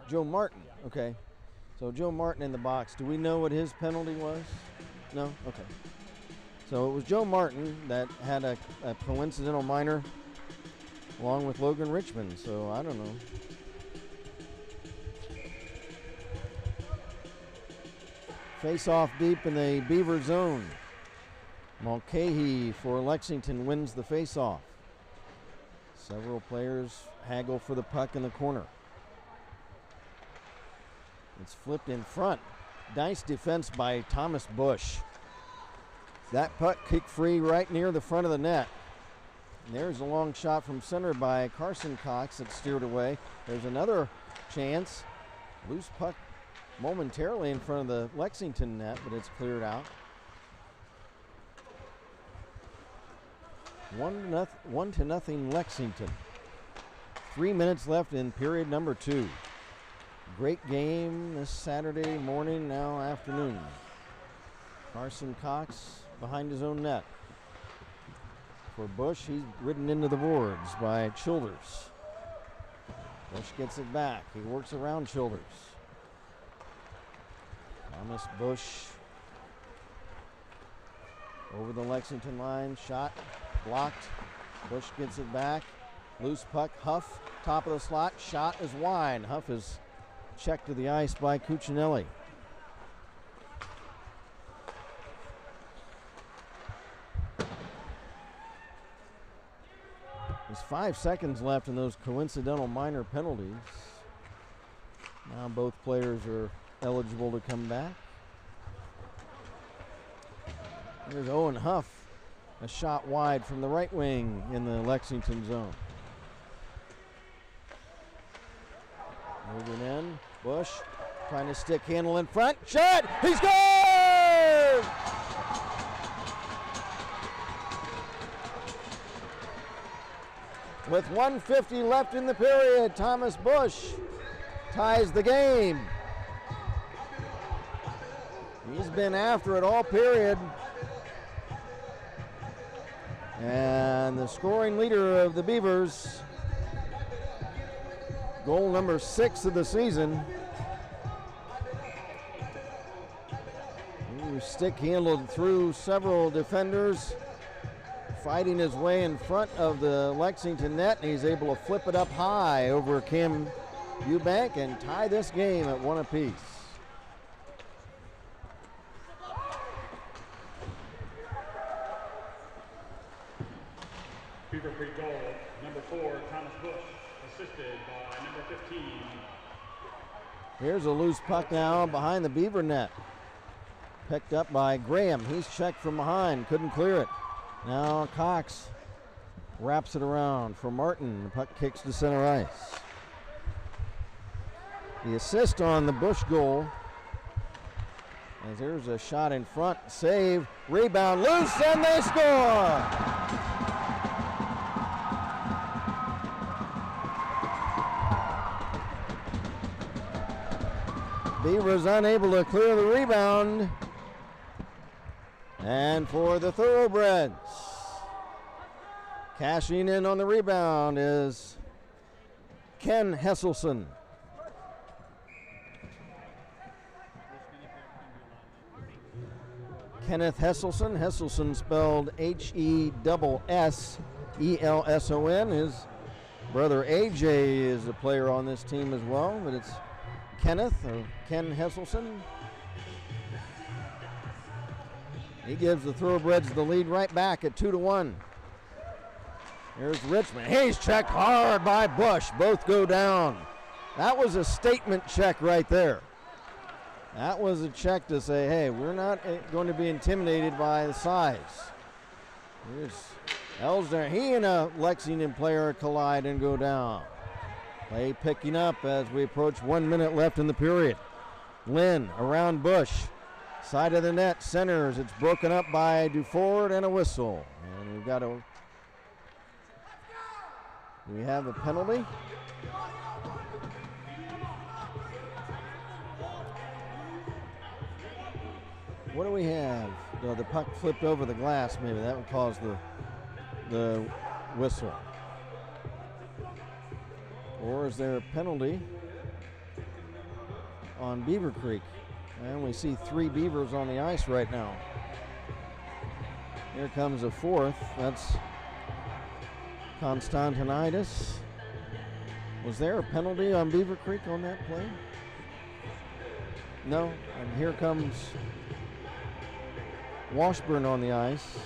Joe Martin. Okay. So Joe Martin in the box. Do we know what his penalty was? No? Okay. So it was Joe Martin that had a coincidental minor along with Logan Richmond. So I don't know. Face off deep in the Beaver zone. Mulcahy for Lexington wins the face off. Several players haggle for the puck in the corner. It's flipped in front. Nice defense by Thomas Bush. That puck kicked free right near the front of the net. And there's a long shot from center by Carson Cox that steered away. There's another chance. Loose puck momentarily in front of the Lexington net, but it's cleared out. 1-0 Lexington. 3 minutes left in period number 2. Great game this Saturday morning, now afternoon. Carson Cox behind his own net. For Bush, he's ridden into the boards by Childers. Bush gets it back. He works around Childers. Thomas Bush over the Lexington line. Shot blocked. Bush gets it back. Loose puck. Huff, top of the slot. Shot is wide. Huff is checked to the ice by Cuccinelli. There's 5 seconds left in those coincidental minor penalties. Now both players are eligible to come back. There's Owen Huff, a shot wide from the right wing in the Lexington zone. Moving in, Bush trying to stick handle in front. Shot! He scores! With 1:50 left in the period, Thomas Bush ties the game. He's been after it all period. And the scoring leader of the Beavers, goal number 6 of the season. He stick handled through several defenders, fighting his way in front of the Lexington net, and he's able to flip it up high over Kim Eubank and tie this game at 1 apiece. Beavercreek goal, number 4, Thomas Bush, assisted by number 15. Here's a loose puck now behind the Beaver net. Picked up by Graham. He's checked from behind, couldn't clear it. Now Cox wraps it around for Martin. The puck kicks to center ice. The assist on the Bush goal. As there's a shot in front, save, rebound, loose, and they score! Beavers unable to clear the rebound. And for the Thoroughbreds, cashing in on the rebound is Ken Hesselson. Kenneth Hesselson. Hesselson spelled Hesselson. His brother AJ is a player on this team as well, but it's Kenneth or Ken Hesselson. He gives the Thoroughbreds the lead right back at 2-1. Here's Richmond. He's checked hard by Bush. Both go down. That was a statement check right there. That was a check to say, hey, we're not going to be intimidated by the size. Here's Elsner. He and a Lexington player collide and go down. Play picking up as we approach 1 minute left in the period. Lynn around Bush. Side of the net, centers. It's broken up by Duford and a whistle. And we've got a... Do we have a penalty? What do we have? The puck flipped over the glass, maybe. That would cause the whistle. Or is there a penalty on Beavercreek? I only see 3 Beavers on the ice right now. Here comes a fourth. That's Constantinides. Was there a penalty on Beavercreek on that play? No. And here comes Washburn on the ice.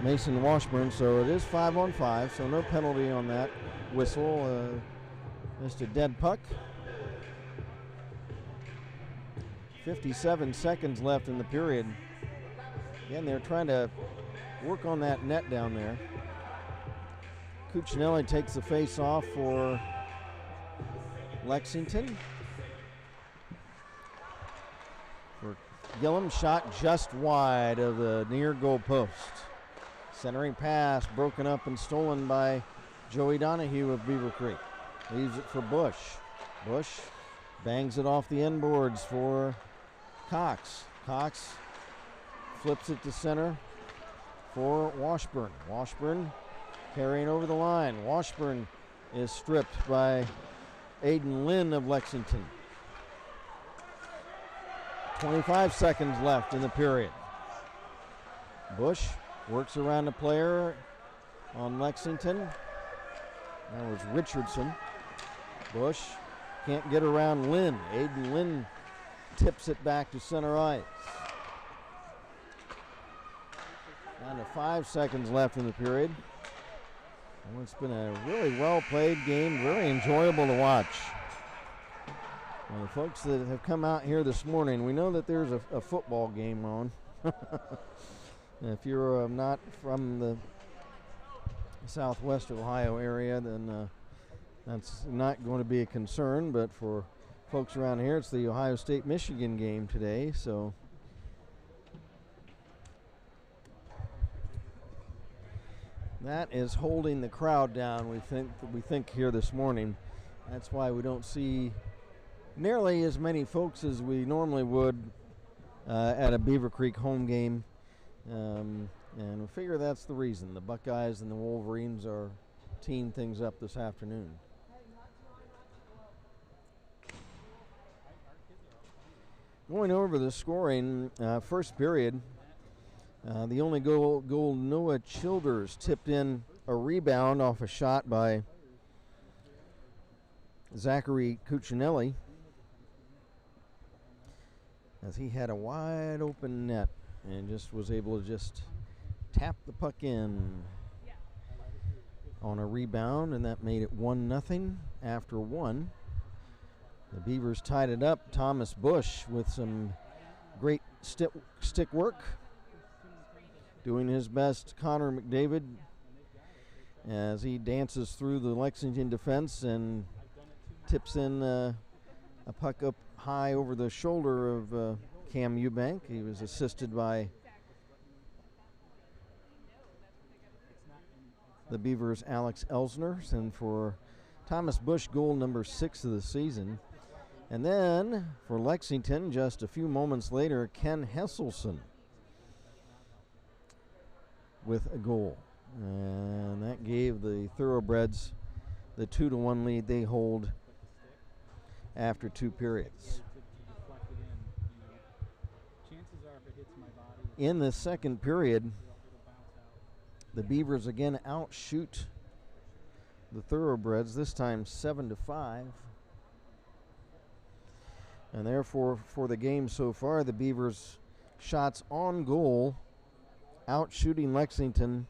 Mason Washburn. So it is 5-on-5. So no penalty on that whistle. Just a dead puck. 57 seconds left in the period. Again, they're trying to work on that net down there. Cuccinelli takes the face off for Lexington. For Gillum, shot just wide of the near goal post. Centering pass broken up and stolen by Joey Donahue of Beavercreek. Leaves it for Bush. Bush bangs it off the end boards for Cox. Cox flips it to center for Washburn. Washburn carrying over the line. Washburn is stripped by Aiden Lynn of Lexington. 25 seconds left in the period. Bush works around a player on Lexington. That was Richardson. Bush can't get around Lynn. Aiden Lynn tips it back to center ice. Down to 5 seconds left in the period. Well, it's been a really well-played game, very enjoyable to watch. Well, the folks that have come out here this morning, we know that there's a football game on. If you're not from the southwest Ohio area, then that's not going to be a concern, but for folks around here, it's the Ohio State-Michigan game today, so that is holding the crowd down, we think here this morning. That's why we don't see nearly as many folks as we normally would at a Beavercreek home game, and we figure that's the reason. The Buckeyes and the Wolverines are teeing things up this afternoon. Going over the scoring, first period, the only goal Noah Childers tipped in a rebound off a shot by Zachary Cuccinelli, as he had a wide open net and just was able to just tap the puck in on a rebound, and that made it 1-0 after one. The Beavers tied it up. Thomas Bush with some great stick work, doing his best. Connor McDavid, as he dances through the Lexington defense and tips in a puck up high over the shoulder of Cam Eubank. He was assisted by the Beavers' Alex Elsner. And for Thomas Bush, goal number 6 of the season. And then for Lexington, just a few moments later, Ken Hesselson with a goal. And that gave the Thoroughbreds the 2-1 lead they hold after 2 periods. In the second period, the Beavers again outshoot the Thoroughbreds, this time 7-5. And therefore, for the game so far, the Beavers' shots on goal outshooting Lexington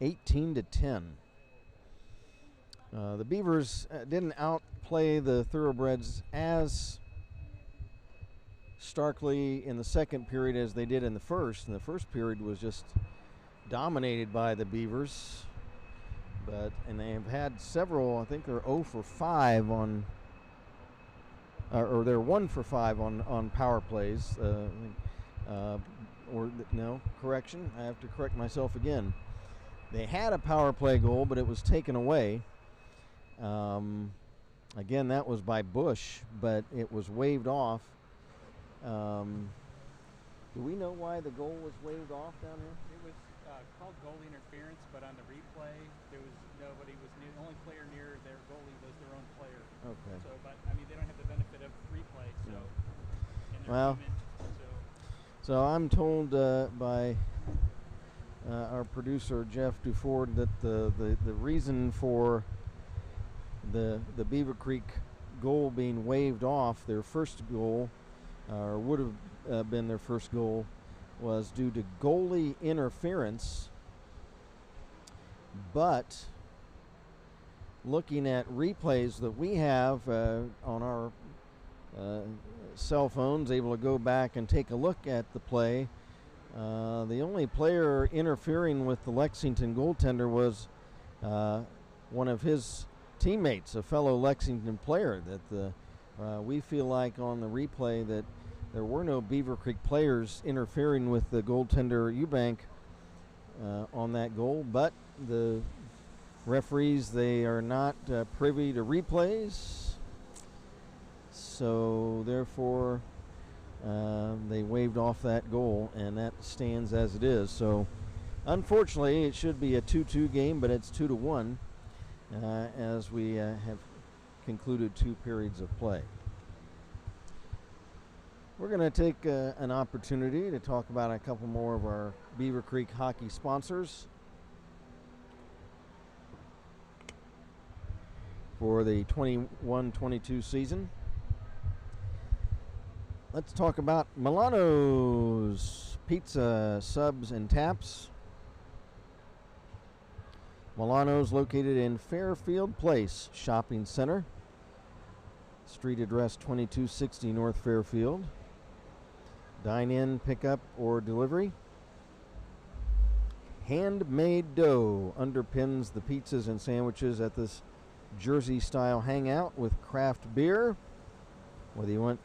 18-10. The Beavers didn't outplay the Thoroughbreds as starkly in the second period as they did in the first. And the first period was just dominated by the Beavers. And they have had several, I think they're 0 for 5 on, or they're 1 for 5 on power plays. No, correction, I have to correct myself again. They had a power play goal, but it was taken away. Again, that was by Bush, but it was waved off. Do we know why the goal was waved off down here? It was called goal interference, but on the replay, there was nobody was near. The only player near their goalie was their own player. Okay. So, but I mean, they don't have the benefit of replay, so. Yeah. Well, so I'm told by our producer Jeff Duford that the reason for the Beavercreek goal being waved off, their first goal, or would have been their first goal, was due to goalie interference. But looking at replays that we have on our cell phones, able to go back and take a look at the play, the only player interfering with the Lexington goaltender was one of his teammates, a fellow Lexington player. That we feel like on the replay that there were no Beavercreek players interfering with the goaltender Eubank on that goal, but the referees, they are not privy to replays, so therefore they waved off that goal, and that stands as it is. So unfortunately, it should be a 2-2 game, but it's 2-1 as we have concluded 2 periods of play. We're going to take an opportunity to talk about a couple more of our Beavercreek hockey sponsors for the 21-22 season. Let's talk about Milano's Pizza, Subs, and Taps. Milano's located in Fairfield Place Shopping Center. Street address 2260 North Fairfield. Dine-in, pickup, or delivery. Handmade dough underpins the pizzas and sandwiches at this Jersey-style hangout with craft beer. Whether you want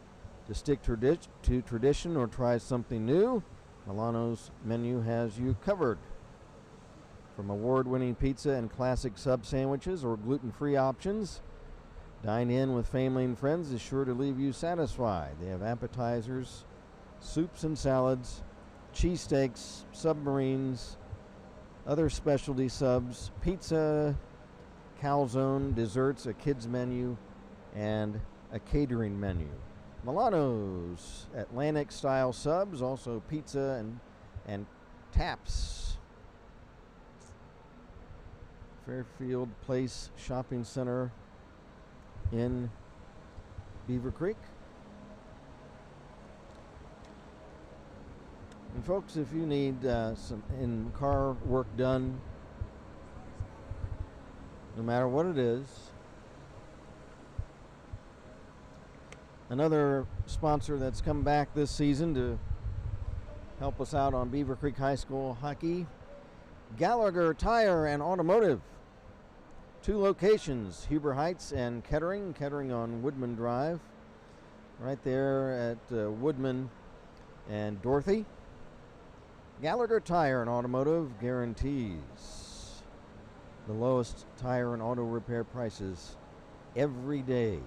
to stick to tradition or try something new, Milano's menu has you covered. From award-winning pizza and classic sub sandwiches or gluten-free options, dine in with family and friends is sure to leave you satisfied. They have appetizers, soups and salads, cheesesteaks, submarines, other specialty subs, pizza, calzone, desserts, a kids menu, and a catering menu. Milano's Atlantic-style subs, also pizza and taps. Fairfield Place Shopping Center in Beavercreek. And folks, if you need some in-car work done, no matter what it is, another sponsor that's come back this season to help us out on Beavercreek High School hockey, Gallagher Tire and Automotive. 2 locations, Huber Heights and Kettering. Kettering on Woodman Drive, right there at Woodman and Dorothy. Gallagher Tire and Automotive guarantees the lowest tire and auto repair prices every day.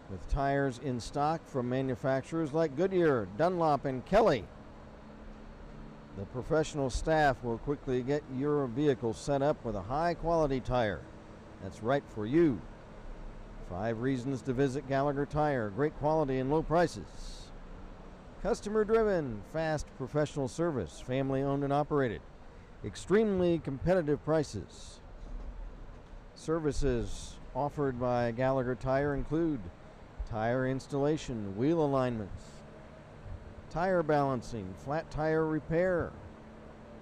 with tires in stock from manufacturers like Goodyear, Dunlop, and Kelly. The professional staff will quickly get your vehicle set up with a high-quality tire that's right for you. 5 reasons to visit Gallagher Tire: great quality and low prices. Customer-driven, fast professional service, family-owned and operated. Extremely competitive prices. Services offered by Gallagher Tire include tire installation, wheel alignments, tire balancing, flat tire repair,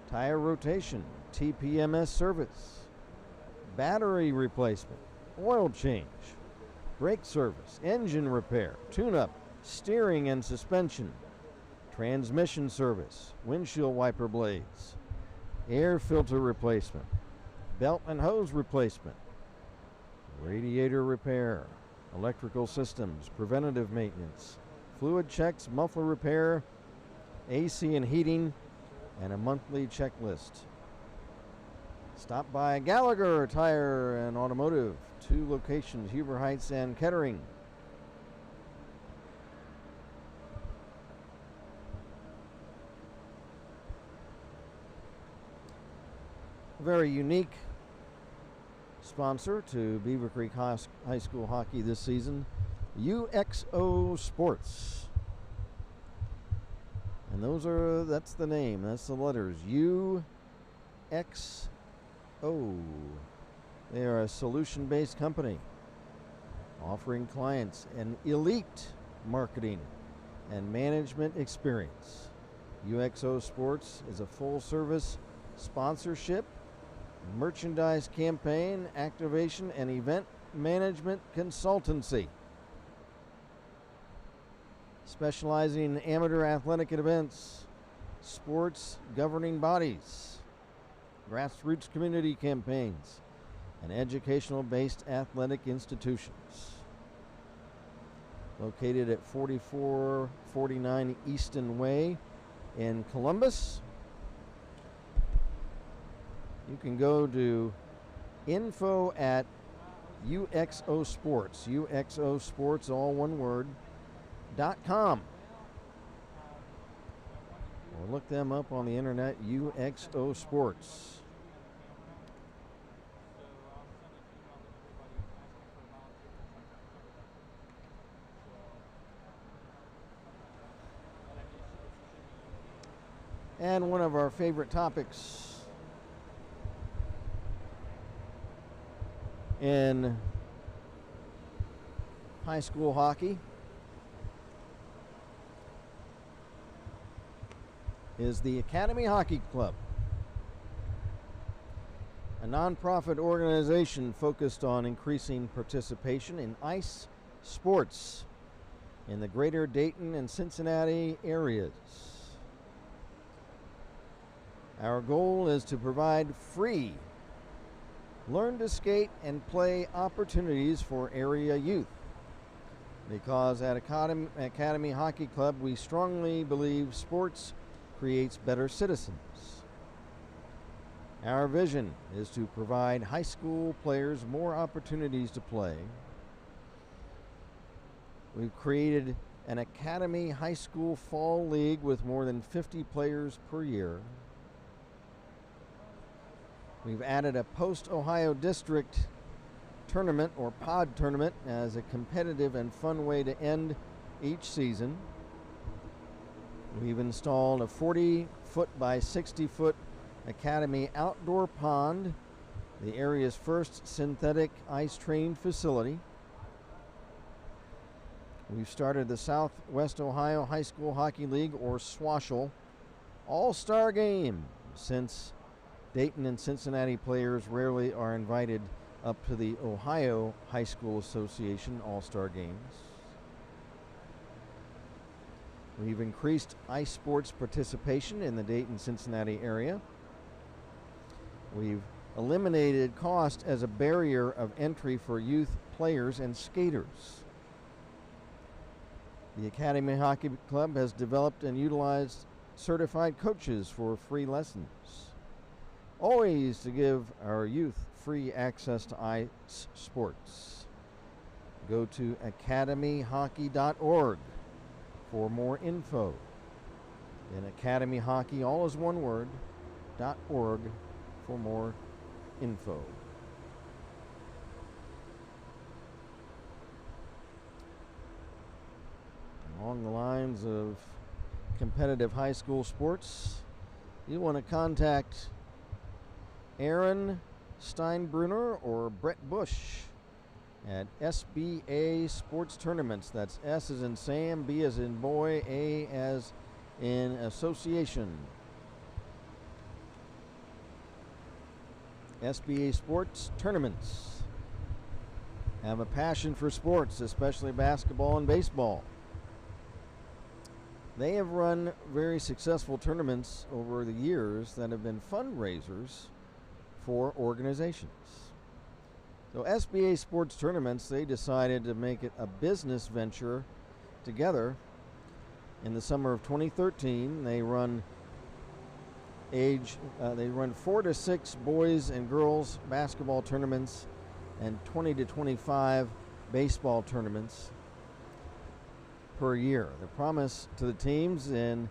tire rotation, TPMS service, battery replacement, oil change, brake service, engine repair, tune-up, steering and suspension, transmission service, windshield wiper blades, air filter replacement, belt and hose replacement, radiator repair, electrical systems, preventative maintenance, fluid checks, muffler repair, AC and heating, and a monthly checklist. Stop by Gallagher Tire and Automotive, 2 locations, Huber Heights and Kettering. A very unique sponsor to Beavercreek High School hockey this season, UXO Sports. And that's the name, that's the letters, UXO. They are a solution-based company offering clients an elite marketing and management experience. UXO Sports is a full-service sponsorship, merchandise campaign, activation, and event management consultancy, specializing in amateur athletic events, sports governing bodies, grassroots community campaigns, and educational-based athletic institutions. Located at 4449 Easton Way in Columbus. You can go to info@UXO Sports, UXO Sports, all one word, .com. Or look them up on the internet, UXO Sports. And one of our favorite topics in high school hockey is the Academy Hockey Club, a nonprofit organization focused on increasing participation in ice sports in the greater Dayton and Cincinnati areas. Our goal is to provide free learn to skate and play opportunities for area youth, because at Academy Hockey Club we strongly believe sports creates better citizens. Our vision is to provide high school players more opportunities to play. We've created an Academy High School Fall League with more than 50 players per year. We've added a post-Ohio District tournament or pod tournament as a competitive and fun way to end each season. We've installed a 40-foot by 60-foot Academy outdoor pond, the area's first synthetic ice training facility. We've started the Southwest Ohio High School Hockey League, or SWASHL, All-Star Game, since Dayton and Cincinnati players rarely are invited up to the Ohio High School Association All-Star Games. We've increased ice sports participation in the Dayton-Cincinnati area. We've eliminated cost as a barrier of entry for youth players and skaters. The Academy Hockey Club has developed and utilized certified coaches for free lessons, always to give our youth free access to ice sports. go to academyhockey.org for more info. And Academy Hockey, all is one word, .org for more info. Along the lines of competitive high school sports, you want to contact Aaron Steinbrunner or Brett Bush at SBA Sports Tournaments. That's S as in Sam, B as in boy, A as in association. SBA Sports Tournaments have a passion for sports, especially basketball and baseball. They have run very successful tournaments over the years that have been fundraisers for organizations. So SBA Sports Tournaments, they decided to make it a business venture together. In the summer of 2013, they run 4 to 6 boys and girls basketball tournaments and 20 to 25 baseball tournaments per year. The promise to the teams in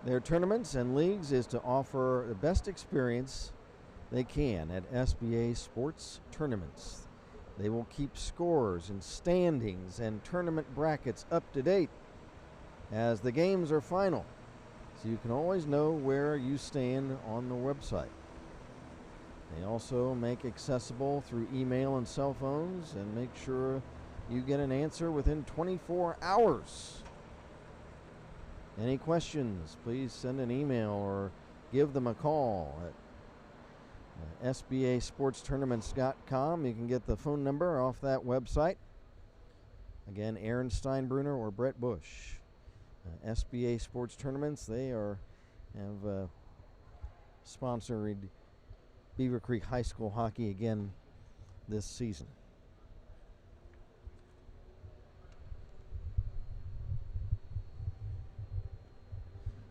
their tournaments and leagues is to offer the best experience they can at SBA Sports Tournaments. They will keep scores and standings and tournament brackets up to date as the games are final, so you can always know where you stand on the website. They also make accessible through email and cell phones and make sure you get an answer within 24 hours. Any questions, please send an email or give them a call at SBASportstournaments.com. You can get the phone number off that website. Again, Aaron Steinbrunner or Brett Bush. SBA Sports Tournaments, they have sponsored Beavercreek High School hockey again this season.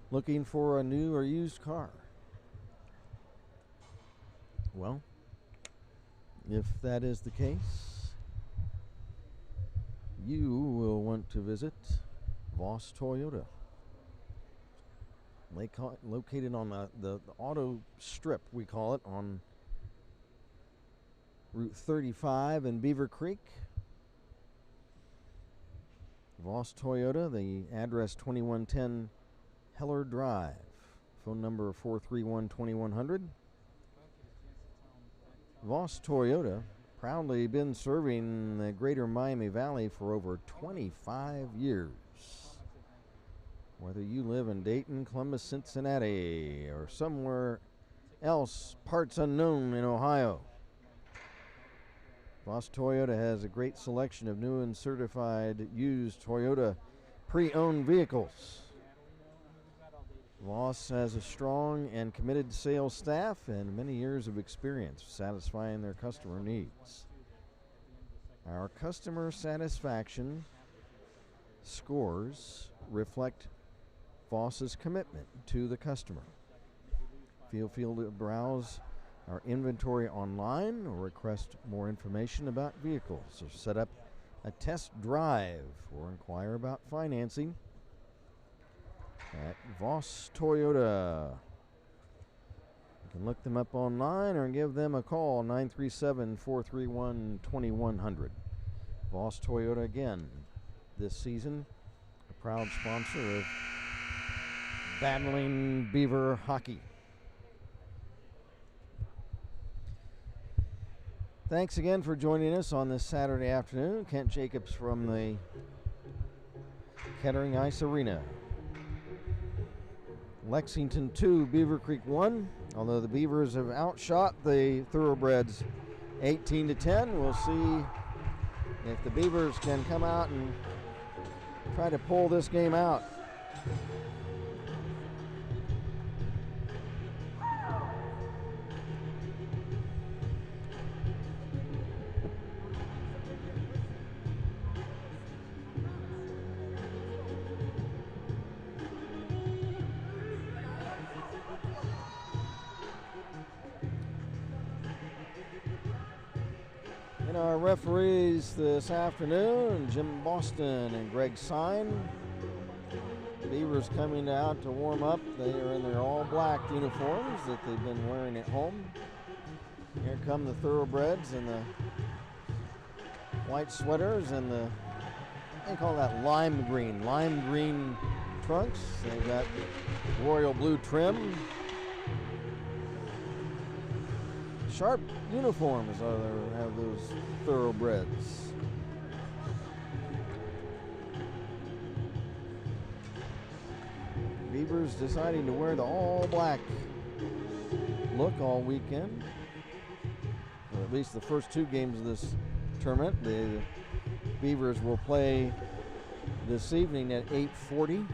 Looking for a new or used car? Well, if that is the case, you will want to visit Voss Toyota. Located on the auto strip, we call it, on Route 35 in Beavercreek. Voss Toyota, the address 2110 Heller Drive. Phone number 431-2100. Voss Toyota, proudly been serving the greater Miami Valley for over 25 years. Whether you live in Dayton, Columbus, Cincinnati, or somewhere else, parts unknown in Ohio, Voss Toyota has a great selection of new and certified used Toyota pre-owned vehicles. Voss has a strong and committed sales staff and many years of experience satisfying their customer needs. Our customer satisfaction scores reflect Voss's commitment to the customer. Feel free to browse our inventory online or request more information about vehicles or set up a test drive or inquire about financing at Voss Toyota. You can look them up online or give them a call, 937-431-2100. Voss Toyota again this season, a proud sponsor of Battling Beaver Hockey. Thanks again for joining us on this Saturday afternoon. Kent Jacobs from the Kettering Ice Arena. Lexington 2, Beavercreek 1. Although the Beavers have outshot the Thoroughbreds 18-10, we'll see if the Beavers can come out and try to pull this game out. our referees this afternoon, Jim Boston and Greg Sine. Beavers coming out to warm up. They are in their all black uniforms that they've been wearing at home. Here come the Thoroughbreds in the white sweaters and the, they call that lime green trunks. They've got royal blue trim. Sharp uniforms have those Thoroughbreds. Beavers deciding to wear the all black look all weekend. Or at least the first two games of this tournament. The Beavers will play this evening at 8:40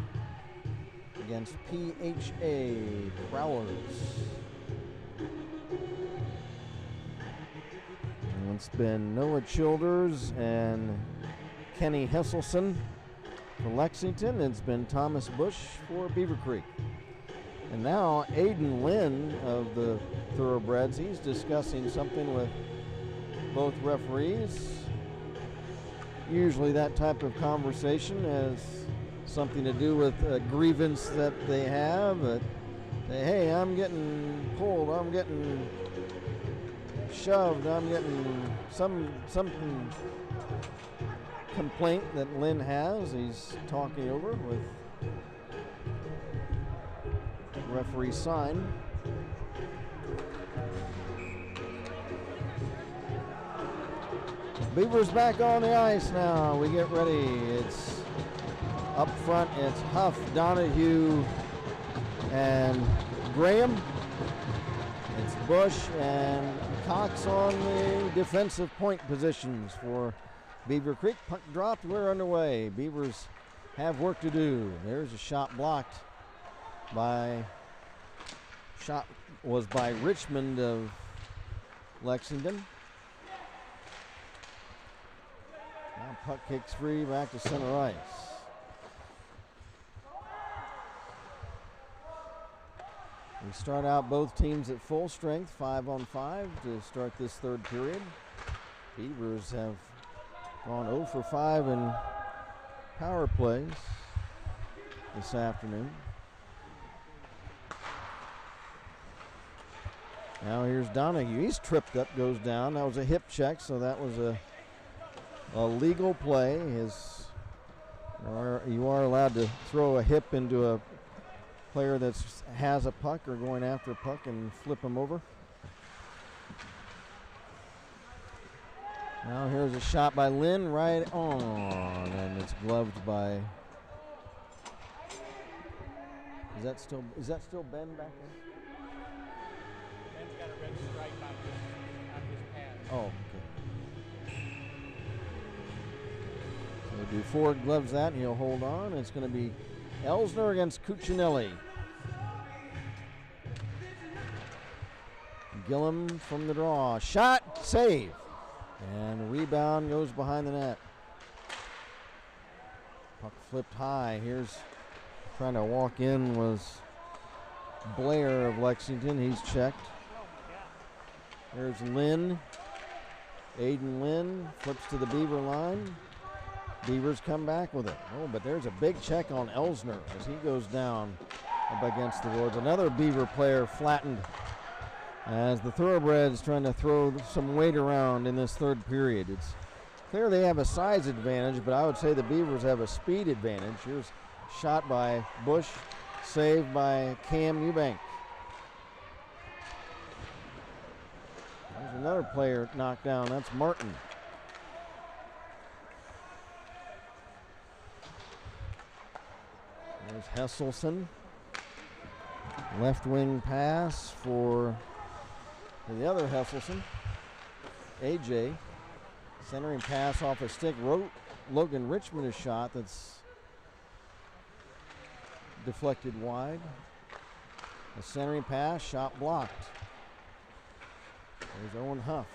against PHA Prowlers. And it's been Noah Childers and Kenny Hesselson for Lexington. It's been Thomas Bush for Beavercreek. And now Aiden Lynn of the Thoroughbreds, he's discussing something with both referees. Usually that type of conversation has something to do with a grievance that they have. That say, hey, I'm getting pulled, I'm getting shoved, I'm getting something complaint that Lynn has. He's talking over with referee Sign. Beavers back on the ice now. We get ready. It's up front. It's Huff, Donahue, and Graham. It's Bush and Cox on the defensive point positions for Beavercreek. Puck dropped. We're underway. Beavers have work to do. There's a shot blocked by Richmond of Lexington. Now puck kicks free back to center ice. We start out both teams at full strength, 5-on-5 to start this third period. Beavers have gone 0 for 5 in power plays this afternoon. Now here's Donahue. He's tripped up, goes down. That was a hip check, so that was a legal play. You are allowed to throw a hip into a player that has a puck or going after a puck and flip him over. Now here's a shot by Lynn right on, and it's gloved by. Is that still Ben back there? Ben's got a red stripe on his pad. Oh, okay. So DuFord gloves that, and he'll hold on. It's going to be Elsner against Cuccinelli. Gillum from the draw. Shot, save. And rebound goes behind the net. Puck flipped high. Here's trying to walk in was Blair of Lexington. He's checked. There's Lynn. Aiden Lynn flips to the Beaver line. Beavers come back with it. Oh, but there's a big check on Elsner as he goes down up against the boards. Another Beaver player flattened as the Thoroughbreds trying to throw some weight around in this third period. It's clear they have a size advantage, but I would say the Beavers have a speed advantage. Here's a shot by Bush, saved by Cam Eubank. There's another player knocked down. That's Martin. There's Hesselson. Left wing pass for the other Hesselson. AJ. Centering pass off a stick. Logan Richmond a shot that's deflected wide. A centering pass, shot blocked. There's Owen Huff.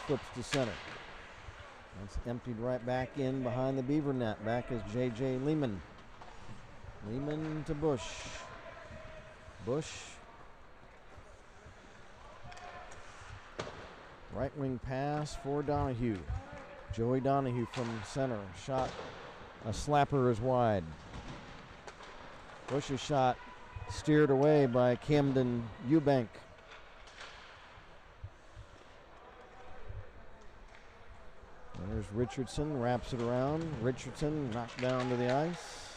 Flips to center. That's emptied right back in behind the Beaver net. Back is J.J. Lehman. Lehman to Bush. Bush. Right wing pass for Donahue. Joey Donahue from center. Shot, a slapper is wide. Bush's shot steered away by Camden Eubank. And there's Richardson, wraps it around. Richardson knocked down to the ice.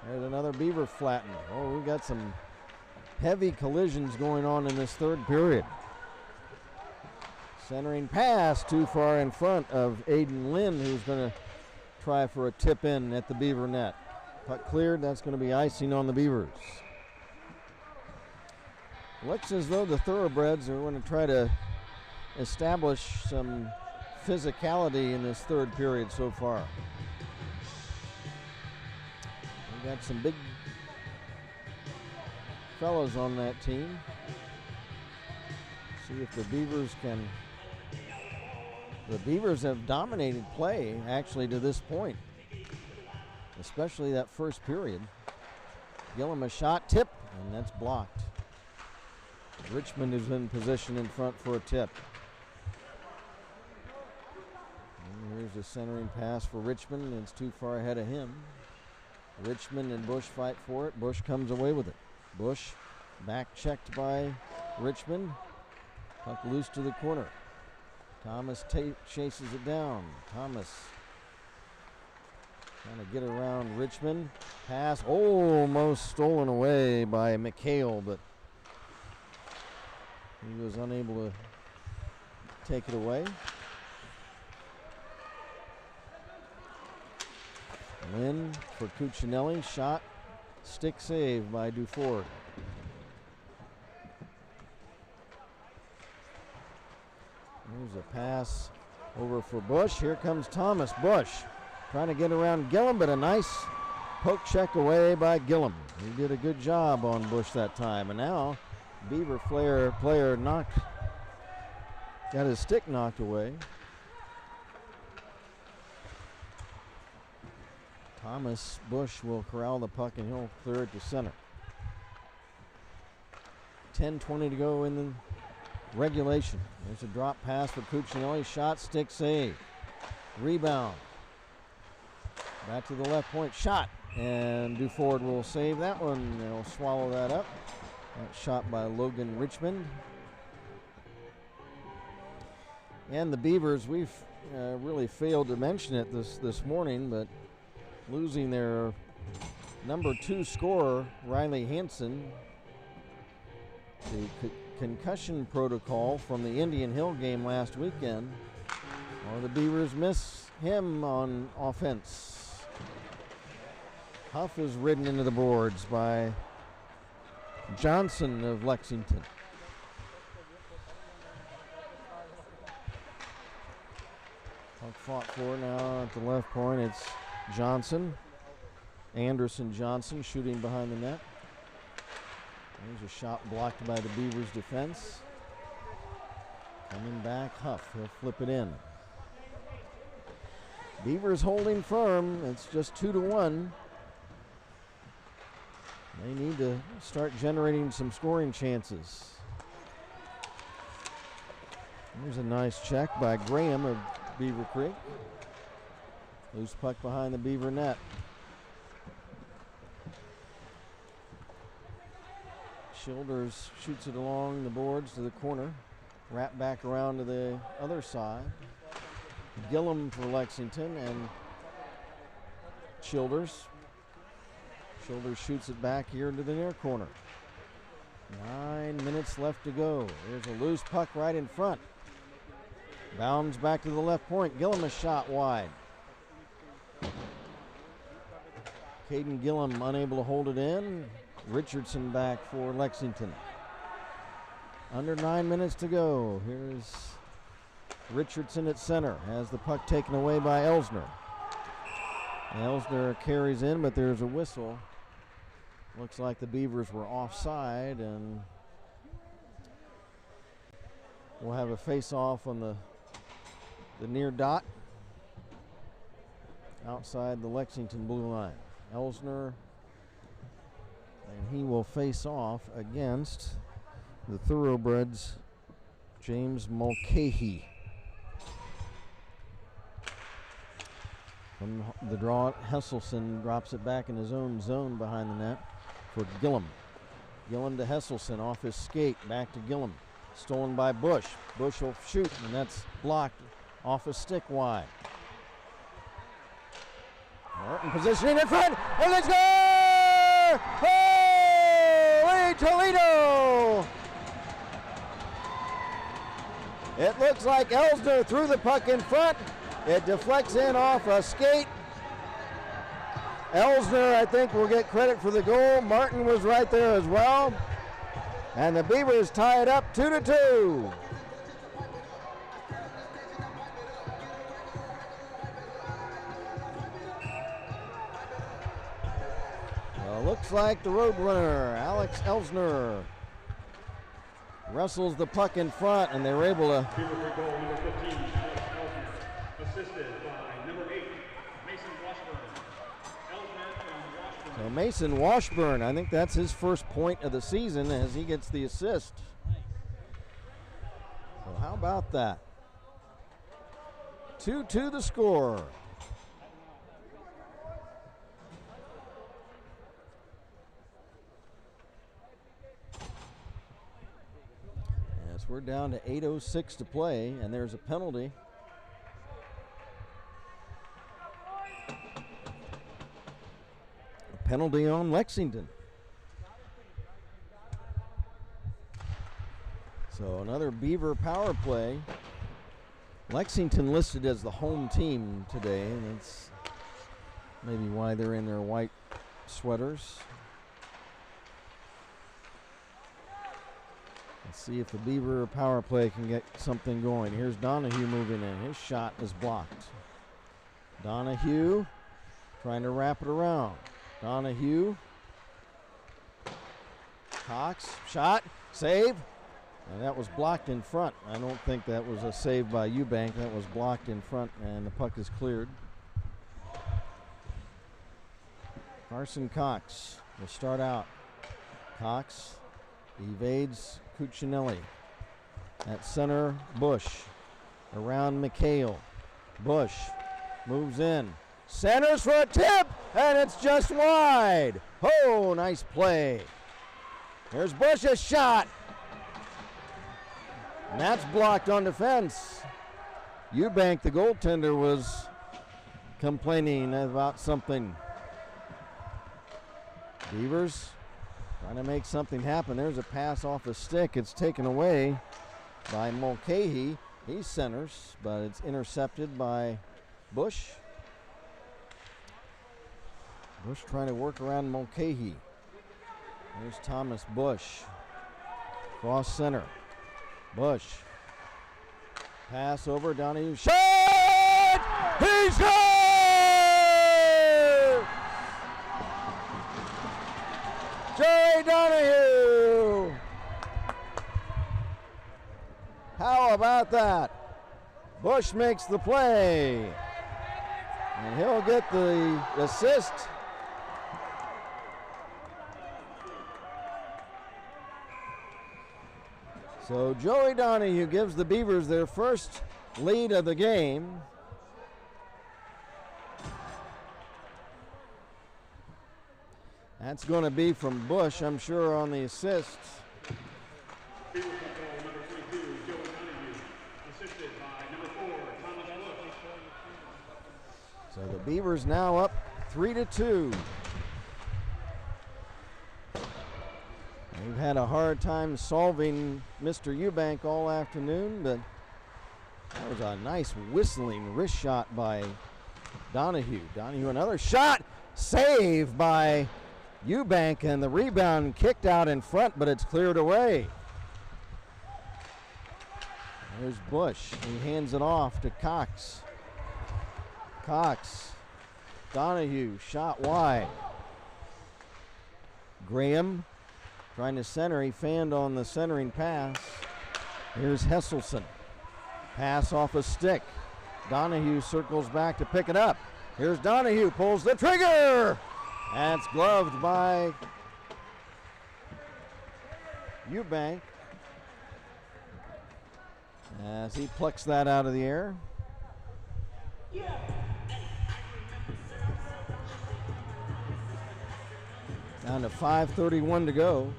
There's another Beaver flattened. Oh, we got some heavy collisions going on in this third period. Centering pass too far in front of Aiden Lynn, who's going to try for a tip in at the Beaver net. Puck cleared, that's going to be icing on the Beavers. Looks as though the Thoroughbreds are going to try to establish some physicality in this third period so far. We got some big fellows on that team. See if the Beavers can. The Beavers have dominated play actually to this point, especially that first period. Gillum a shot, tip, and that's blocked. Richmond is in position in front for a tip. And here's a centering pass for Richmond, and it's too far ahead of him. Richmond and Bush fight for it. Bush comes away with it. Bush back checked by Richmond. Puck loose to the corner. Thomas chases it down. Thomas trying to get around Richmond. Pass almost stolen away by McHale, but he was unable to take it away. Lynn for Cuccinelli. Shot. Stick save by Duford. Here's a pass over for Bush. Here comes Thomas. Bush trying to get around Gillum, but a nice poke check away by Gillum. He did a good job on Bush that time. And now Beaver player got his stick knocked away. Thomas Bush will corral the puck and he'll clear it to center. 10:20 to go in the regulation. There's a drop pass for Cuccinelli. Shot, stick save. Rebound. Back to the left point. Shot. And Duford will save that one. They'll swallow that up. That shot by Logan Richmond. And the Beavers, we've really failed to mention it this morning, but losing their number 2 scorer, Riley Hansen, the concussion protocol from the Indian Hill game last weekend. Well, the Beavers miss him on offense. Huff is ridden into the boards by Johnson of Lexington. Puck fought for now at the left point. It's Johnson. Anderson Johnson shooting behind the net. There's a shot blocked by the Beavers defense. Coming back, Huff. He'll flip it in. Beavers holding firm. It's just 2-1. They need to start generating some scoring chances. There's a nice check by Graham of Beavercreek. Loose puck behind the Beaver net. Childers shoots it along the boards to the corner. Wrap back around to the other side. Gillum for Lexington and Childers. Childers shoots it back here into the near corner. 9 minutes left to go. There's a loose puck right in front. Bounds back to the left point. Gillum a shot wide. Caden Gillum unable to hold it in. Richardson back for Lexington. Under 9 minutes to go. Here's Richardson at center. Has the puck taken away by Elsner. Elsner carries in, but there's a whistle. Looks like the Beavers were offside, and we'll have a face-off on the near dot outside the Lexington blue line. Elsner, and he will face off against the Thoroughbreds James Mulcahy. From the draw, Hesselson drops it back in his own zone behind the net for Gillum. Gillum to Hesselson off his skate, back to Gillum. Stolen by Bush. Bush will shoot, and that's blocked off a stick wide. Martin positioning in front, and let's go! Holy Toledo! It looks like Elsner threw the puck in front. It deflects in off a skate. Elsner, I think, will get credit for the goal. Martin was right there as well. And the Beavers tie it up 2-2. Well, looks like the Roadrunner, Alex Elsner, wrestles the puck in front, and they were able to. Beavercreek goal number 15, Alex Elsner, assisted by number 8, Mason Washburn. Elsner from Washburn. So Mason Washburn, I think that's his first point of the season as he gets the assist. So how about that? 2-2 the score. Yes, we're down to 8:06 to play, and there's a penalty. A penalty on Lexington. So another Beaver power play. Lexington listed as the home team today, and that's maybe why they're in their white sweaters. Let's see if the Beaver power play can get something going. Here's Donahue moving in. His shot is blocked. Donahue trying to wrap it around. Donahue. Cox, shot, save. And that was blocked in front. I don't think that was a save by Eubank. That was blocked in front, and the puck is cleared. Carson Cox will start out. Cox evades Cuccinelli. At center, Bush. Around McHale. Bush moves in. Centers for a tip, and it's just wide. Oh, nice play. There's Bush's shot. And that's blocked on defense. Eubank, the goaltender, was complaining about something. Beavers trying to make something happen. There's a pass off a stick. It's taken away by Mulcahy. He centers, but it's intercepted by Bush. Bush trying to work around Mulcahy. There's Thomas Bush. Cross center. Bush. Pass over, Donahue. Shot! He scores! Joey Donahue! How about that? Bush makes the play. And he'll get the assist. So Joey Donahue gives the Beavers their first lead of the game. That's going to be from Bush, I'm sure, on the assist. Beavercreek goal number 22, Joey Donahue, assisted by number 4, Thomas Bush. So the Beavers now up 3-2. They've had a hard time solving Mr. Eubank all afternoon, but that was a nice whistling wrist shot by Donahue. Donahue, another shot, save by Eubank, and the rebound kicked out in front, but it's cleared away. There's Bush. He hands it off to Cox. Cox. Donahue, shot wide. Graham trying to center. He fanned on the centering pass. Here's Hesselson. Pass off a stick. Donahue circles back to pick it up. Here's Donahue, pulls the trigger. And it's gloved by Eubank. as he plucks that out of the air. Down to 5:31 to go.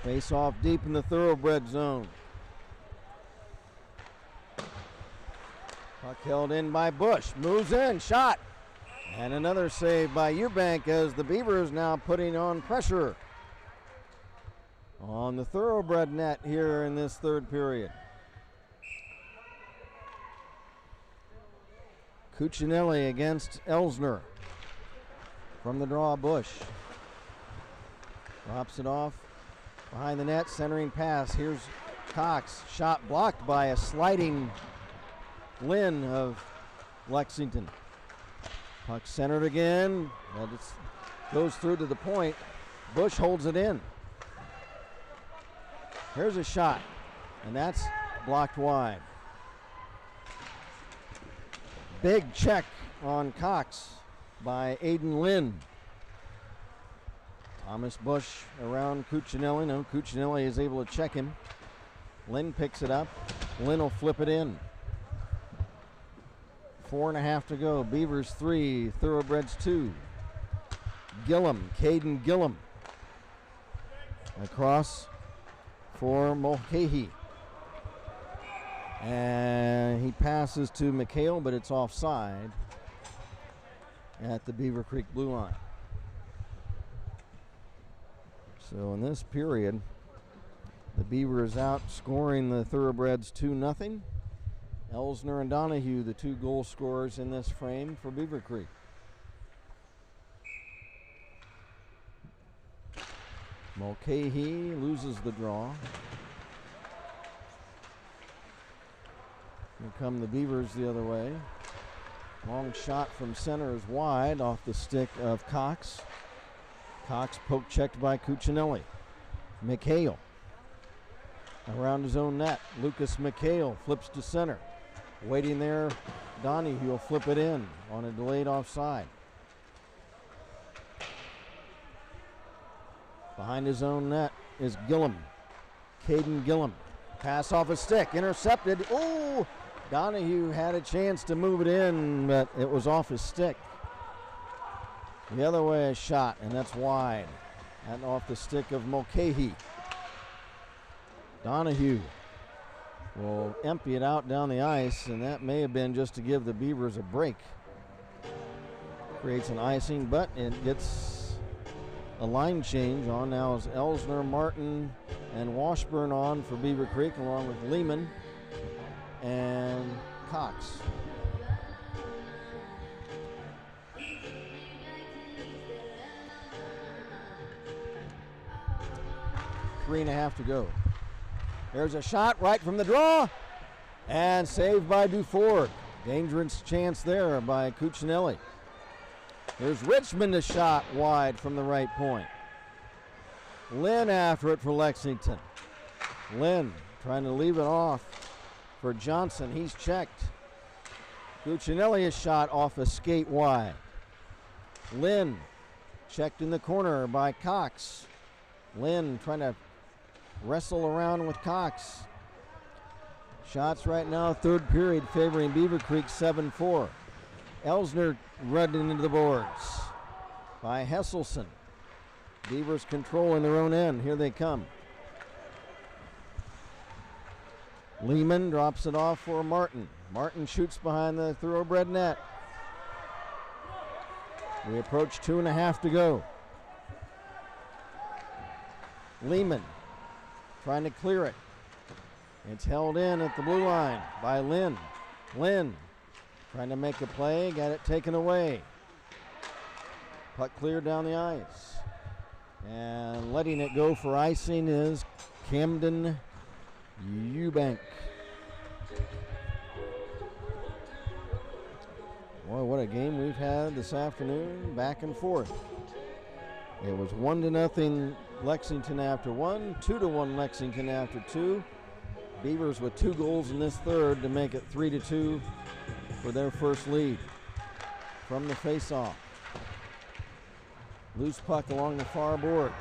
Face off deep in the thoroughbred zone. Puck held in by Bush. Moves in, shot. And another save by Eubank as the Beavers now putting on pressure on the thoroughbred net here in this third period. Cuccinelli against Elsner. From the draw, Bush. Drops it off behind the net, centering pass. Here's Cox. Shot blocked by a sliding Lynn of Lexington. Puck centered again, but it goes through to the point. Bush holds it in. Here's a shot, and that's blocked wide. Big check on Cox by Aiden Lynn. Thomas Bush around Cuccinelli. No, Cuccinelli is able to check him. Lynn picks it up. Lynn will flip it in. 4.5 to go. Beavers 3, Thoroughbreds 2. Gillum, Caden Gillum. Across for Mulcahy. And he passes to McHale, but it's offside at the Beavercreek blue line. So in this period, the Beavers outscoring the Thoroughbreds 2-0. Elsner and Donahue, the two goal scorers in this frame for Beavercreek. Mulcahy loses the draw. Here come the Beavers the other way. Long shot from center is wide off the stick of Cox. Cox poke checked by Cuccinelli. McHale around his own net. Lucas McHale flips to center. Waiting there, Donahue will flip it in on a delayed offside. Behind his own net is Gillum. Caden Gillum. Pass off a stick, intercepted. Oh, Donahue had a chance to move it in, but it was off his stick. The other way a shot, and that's wide. And off the stick of Mulcahy. Donahue will empty it out down the ice, and that may have been just to give the Beavers a break. Creates an icing, but it gets a line change on. Now is Elsner, Martin, and Washburn on for Beavercreek, along with Lehman and Cox. Three and a half to go. There's a shot right from the draw, and saved by Duford. Dangerous chance there by Cuccinelli. There's Richmond, a shot wide from the right point. Lynn after it for Lexington. Lynn trying to leave it off for Johnson. He's checked. Cuccinelli is shot off a skate wide. Lynn checked in the corner by Cox. Lynn trying to wrestle around with Cox. Shots right now, third period, favoring Beavercreek 7-4. Elsner running into the boards by Hesselson. Beavers controlling their own end. Here they come. Lehman drops it off for Martin. Martin shoots behind the thoroughbred net. We approach 2.5 to go. Lehman trying to clear it. It's held in at the blue line by Lynn. Lynn trying to make a play, got it taken away. Puck cleared down the ice. And letting it go for icing is Camden Eubank. Boy, what a game we've had this afternoon, back and forth. It was 1-0 Lexington after 1, 2-1 Lexington after 2. Beavers with 2 goals in this third to make it 3-2 for their first lead. From the faceoff, Loose puck along the far boards.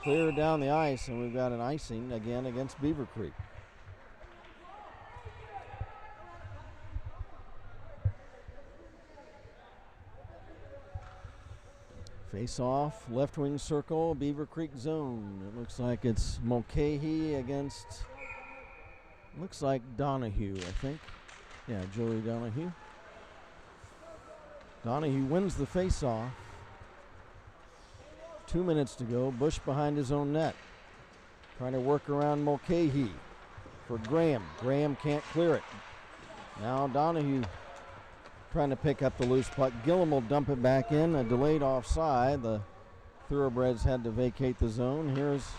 Clear down the ice, and we've got an icing again against Beavercreek. Face off, left wing circle, Beavercreek zone. It looks like it's Mulcahy against, looks like Donahue, I think. Yeah, Joey Donahue. Donahue wins the face off. 2 minutes to go. Bush behind his own net. Trying to work around Mulcahy for Graham. Graham can't clear it. Now Donahue trying to pick up the loose puck. Gillum will dump it back in. A delayed offside. The Thoroughbreds had to vacate the zone. Here's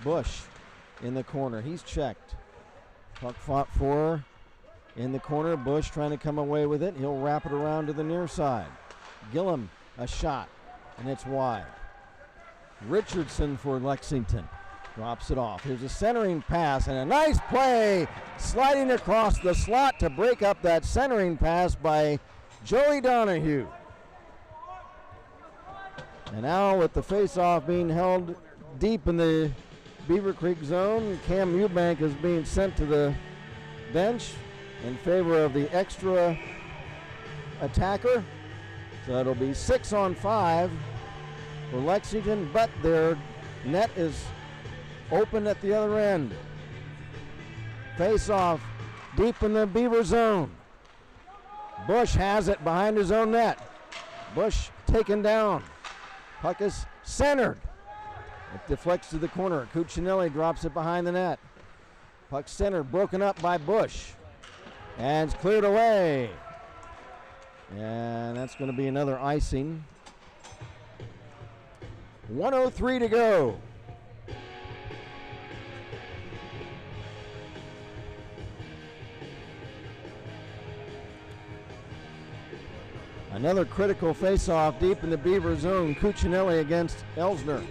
Bush in the corner. He's checked. Puck fought for in the corner. Bush trying to come away with it. He'll wrap it around to the near side. Gillum, a shot, and it's wide. Richardson for Lexington drops it off. Here's a centering pass and a nice play sliding across the slot to break up that centering pass by Joey Donahue. And now with the face-off being held deep in the Beavercreek zone, Cam Eubank is being sent to the bench in favor of the extra attacker. So it'll be 6-on-5 for Lexington, but their net is open at the other end. Face off deep in the Beaver zone. Bush has it behind his own net. Bush taken down. Puck is centered. It deflects to the corner. Cuccinelli drops it behind the net. Puck centered, broken up by Bush. And it's cleared away. And that's going to be another icing. 1:03 to go. Another critical face-off deep in the Beaver zone. Cuccinelli against Elsner.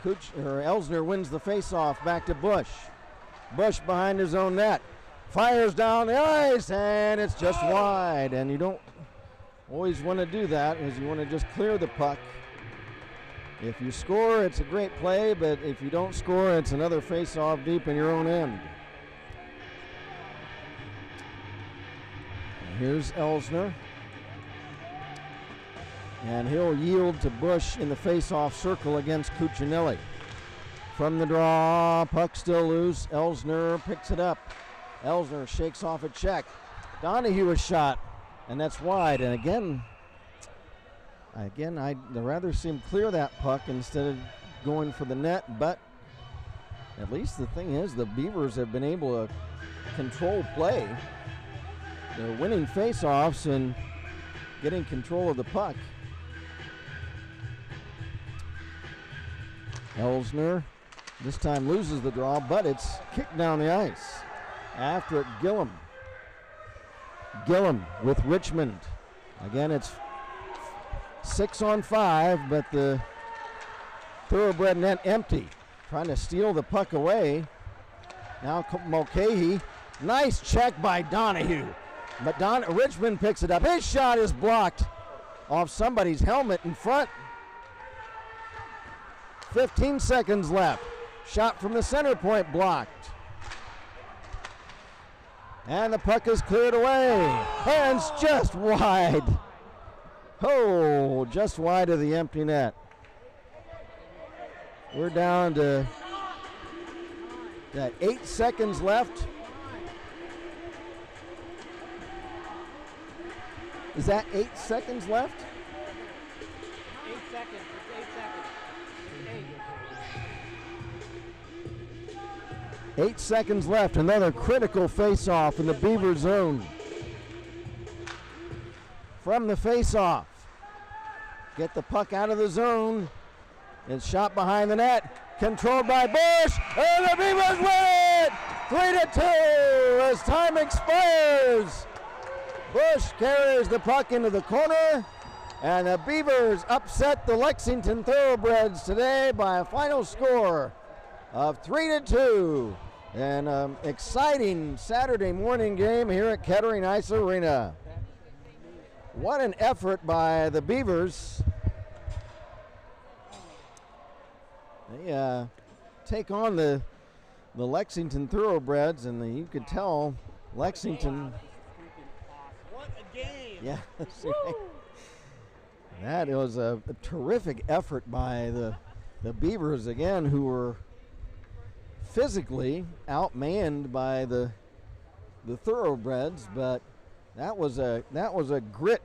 Elsner wins the face-off back to Bush. Bush behind his own net. Fires down the ice, and it's just wide. And you don't always want to do that, because you want to just clear the puck. If you score, it's a great play, but if you don't score, it's another face-off deep in your own end. And here's Elsner. And he'll yield to Bush in the face-off circle against Cuccinelli. From the draw, puck still loose. Elsner picks it up. Elsner shakes off a check. Donahue a shot, and that's wide. And again, I'd rather see him clear that puck instead of going for the net. But at least the thing is, the Beavers have been able to control play. They're winning face-offs and getting control of the puck. Elsner this time loses the draw, but it's kicked down the ice. After it, Gillum. Gillum with Richmond. Again, it's 6-on-5, but the Thoroughbred net empty. Trying to steal the puck away. Now Mulcahy. Nice check by Donahue. But Richmond picks it up. His shot is blocked off somebody's helmet in front. 15 seconds left. Shot from the center point blocked. And the puck is cleared away. And it's just wide. Oh, just wide of the empty net. We're down to 8 seconds left. Is that 8 seconds left? 8 seconds. It's 8 seconds. 8 seconds left. Another critical face-off in the Beaver zone. From the face-off. Get the puck out of the zone. It's shot behind the net. Controlled by Bush. And the Beavers win it! 3-2 as time expires. Bush carries the puck into the corner. And the Beavers upset the Lexington Thoroughbreds today by a final score of 3-2. An exciting Saturday morning game here at Kettering Ice Arena. What an effort by the Beavers. They take on the Lexington Thoroughbreds, and you could tell Lexington. What a game! Yeah, that was a terrific effort by the Beavers again, who were physically outmanned by the Thoroughbreds, but that was a grit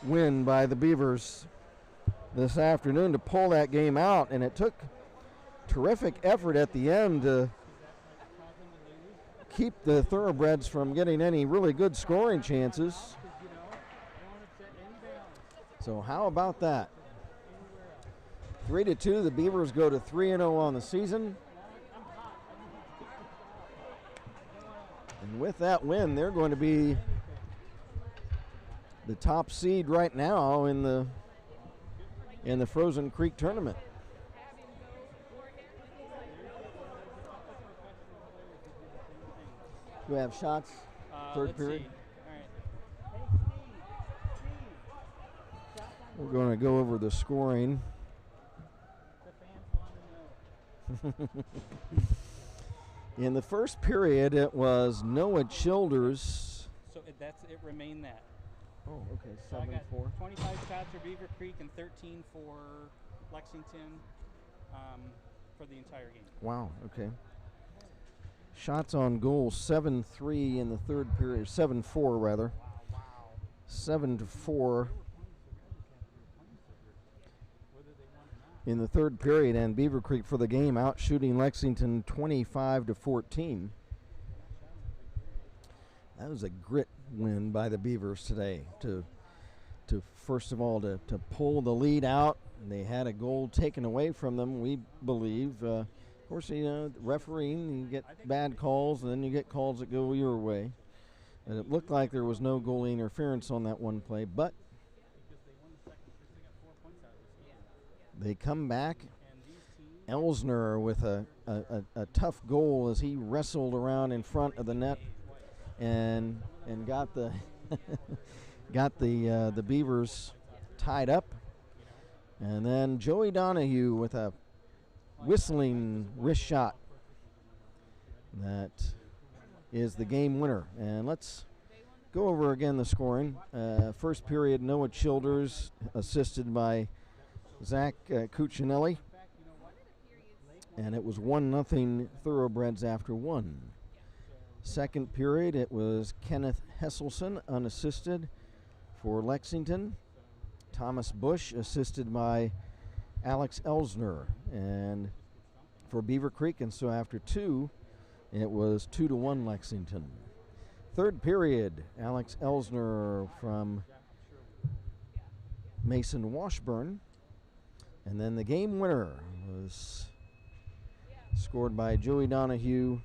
win by the Beavers this afternoon to pull that game out, and it took terrific effort at the end to keep the Thoroughbreds from getting any really good scoring chances. So how about that? 3-2, the Beavers go to 3-0 on the season. And with that win, they're going to be the top seed right now in the Frozen Creek tournament. Do we have shots? Third period. We're going to go over the scoring. In the first period, it was Noah Childers. So it remained that. Oh, okay, So I got 7-4. 25 shots for Beavercreek and 13 for Lexington for the entire game. Wow, okay. Shots on goal, 7-3 in the third period, 7-4 rather. 7-4 in the third period, and Beavercreek for the game out shooting Lexington 25-14. That was a grit win by the Beavers today to first of all to pull the lead out. They had a goal taken away from them, we believe. Of course, refereeing, you get bad calls, and then you get calls that go your way. And it looked like there was no goalie interference on that one play, but they come back. Elsner with a tough goal as he wrestled around in front of the net and got the the Beavers tied up. And then Joey Donahue with a whistling wrist shot. That is the game winner. And let's go over again the scoring. First period, Noah Childers assisted by Zach Cuccinelli. And it was 1-0 Thoroughbreds after one. Second period, it was Kenneth Hesselson unassisted for Lexington. Thomas Bush assisted by Alex Elsner and for Beavercreek, and so after two, it was 2-1 Lexington. Third period, Alex Elsner from Mason Washburn, and then the game winner was scored by Joey Donahue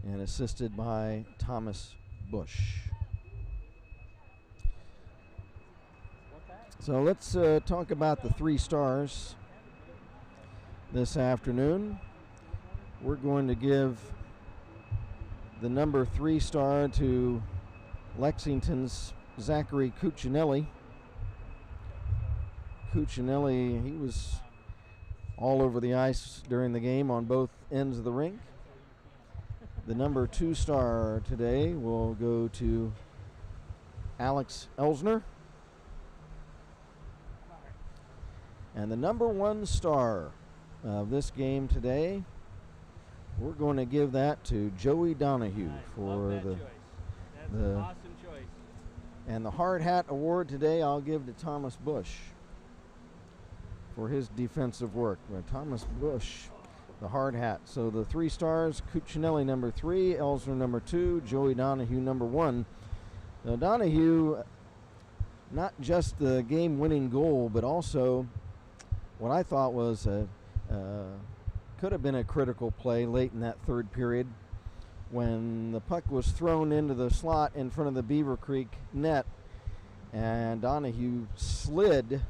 and assisted by Thomas Bush. So let's talk about the 3 stars this afternoon. We're going to give the number 3 star to Lexington's Zachary Cuccinelli. Cuccinelli, he was all over the ice during the game on both ends of the rink. The number 2 star today will go to Alex Elsner. And the number 1 star of this game today, we're going to give that to Joey Donahue for That's an awesome choice. And the hard hat award today I'll give to Thomas Bush for his defensive work. Thomas Bush, the hard hat. So the 3 stars, Cuccinelli number 3, Elsner number 2, Joey Donahue number 1. Now Donahue, not just the game-winning goal, but also what I thought was could have been a critical play late in that third period when the puck was thrown into the slot in front of the Beavercreek net, and Donahue slid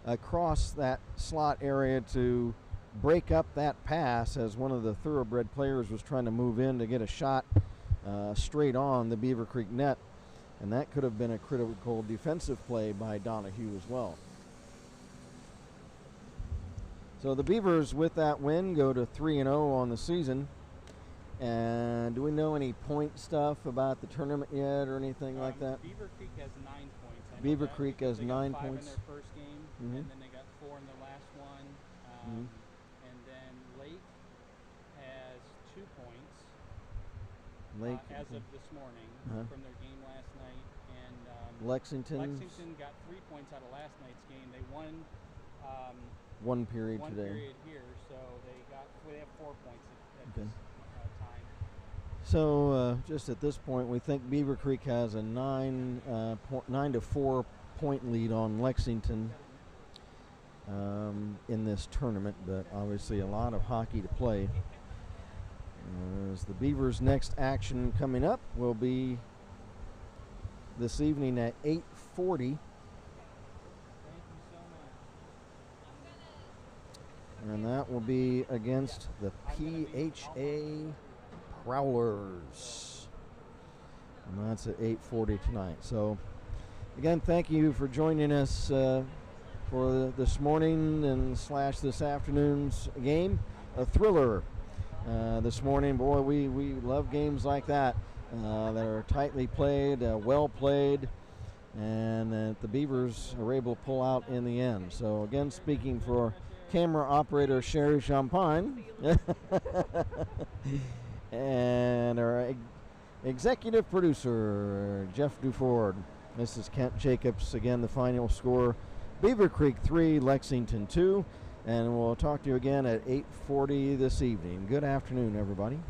across that slot area to break up that pass as one of the Thoroughbred players was trying to move in to get a shot straight on the Beavercreek net. And that could have been a critical defensive play by Donahue as well. So the Beavers, with that win, go to 3-0 on the season. And do we know any point stuff about the tournament yet or anything like that? Beavercreek has 9 points. I know Beavercreek that because has they got 9 5 points. in their first game, Mhm. and then they got 4 in their last one. And then Lake has 2 points Lake, as of this morning Uh-huh. from their game last night. And Lexington, Lexington got 3 points out of last night's game. They won 1 period one today. period here, so they have 4 points at Okay. this time. So just at this point, we think Beavercreek has a 9 to 4 point lead on Lexington in this tournament, but obviously a lot of hockey to play. As the Beavers' next action coming up will be this evening at 8:40. Thank you so much. And that will be against the PHA Prowlers. And that's at 8:40 tonight. So, again, thank you for joining us for this morning and / this afternoon's game. A thriller this morning. Boy, we love games like that that are tightly played, well played, and that the Beavers are able to pull out in the end. So, again, speaking for camera operator Sherry Champagne and our executive producer Jeff Duford, this is Kent Jacobs. Again, the final score, Beavercreek 3, Lexington 2, and we'll talk to you again at 8:40 this evening. Good afternoon, everybody.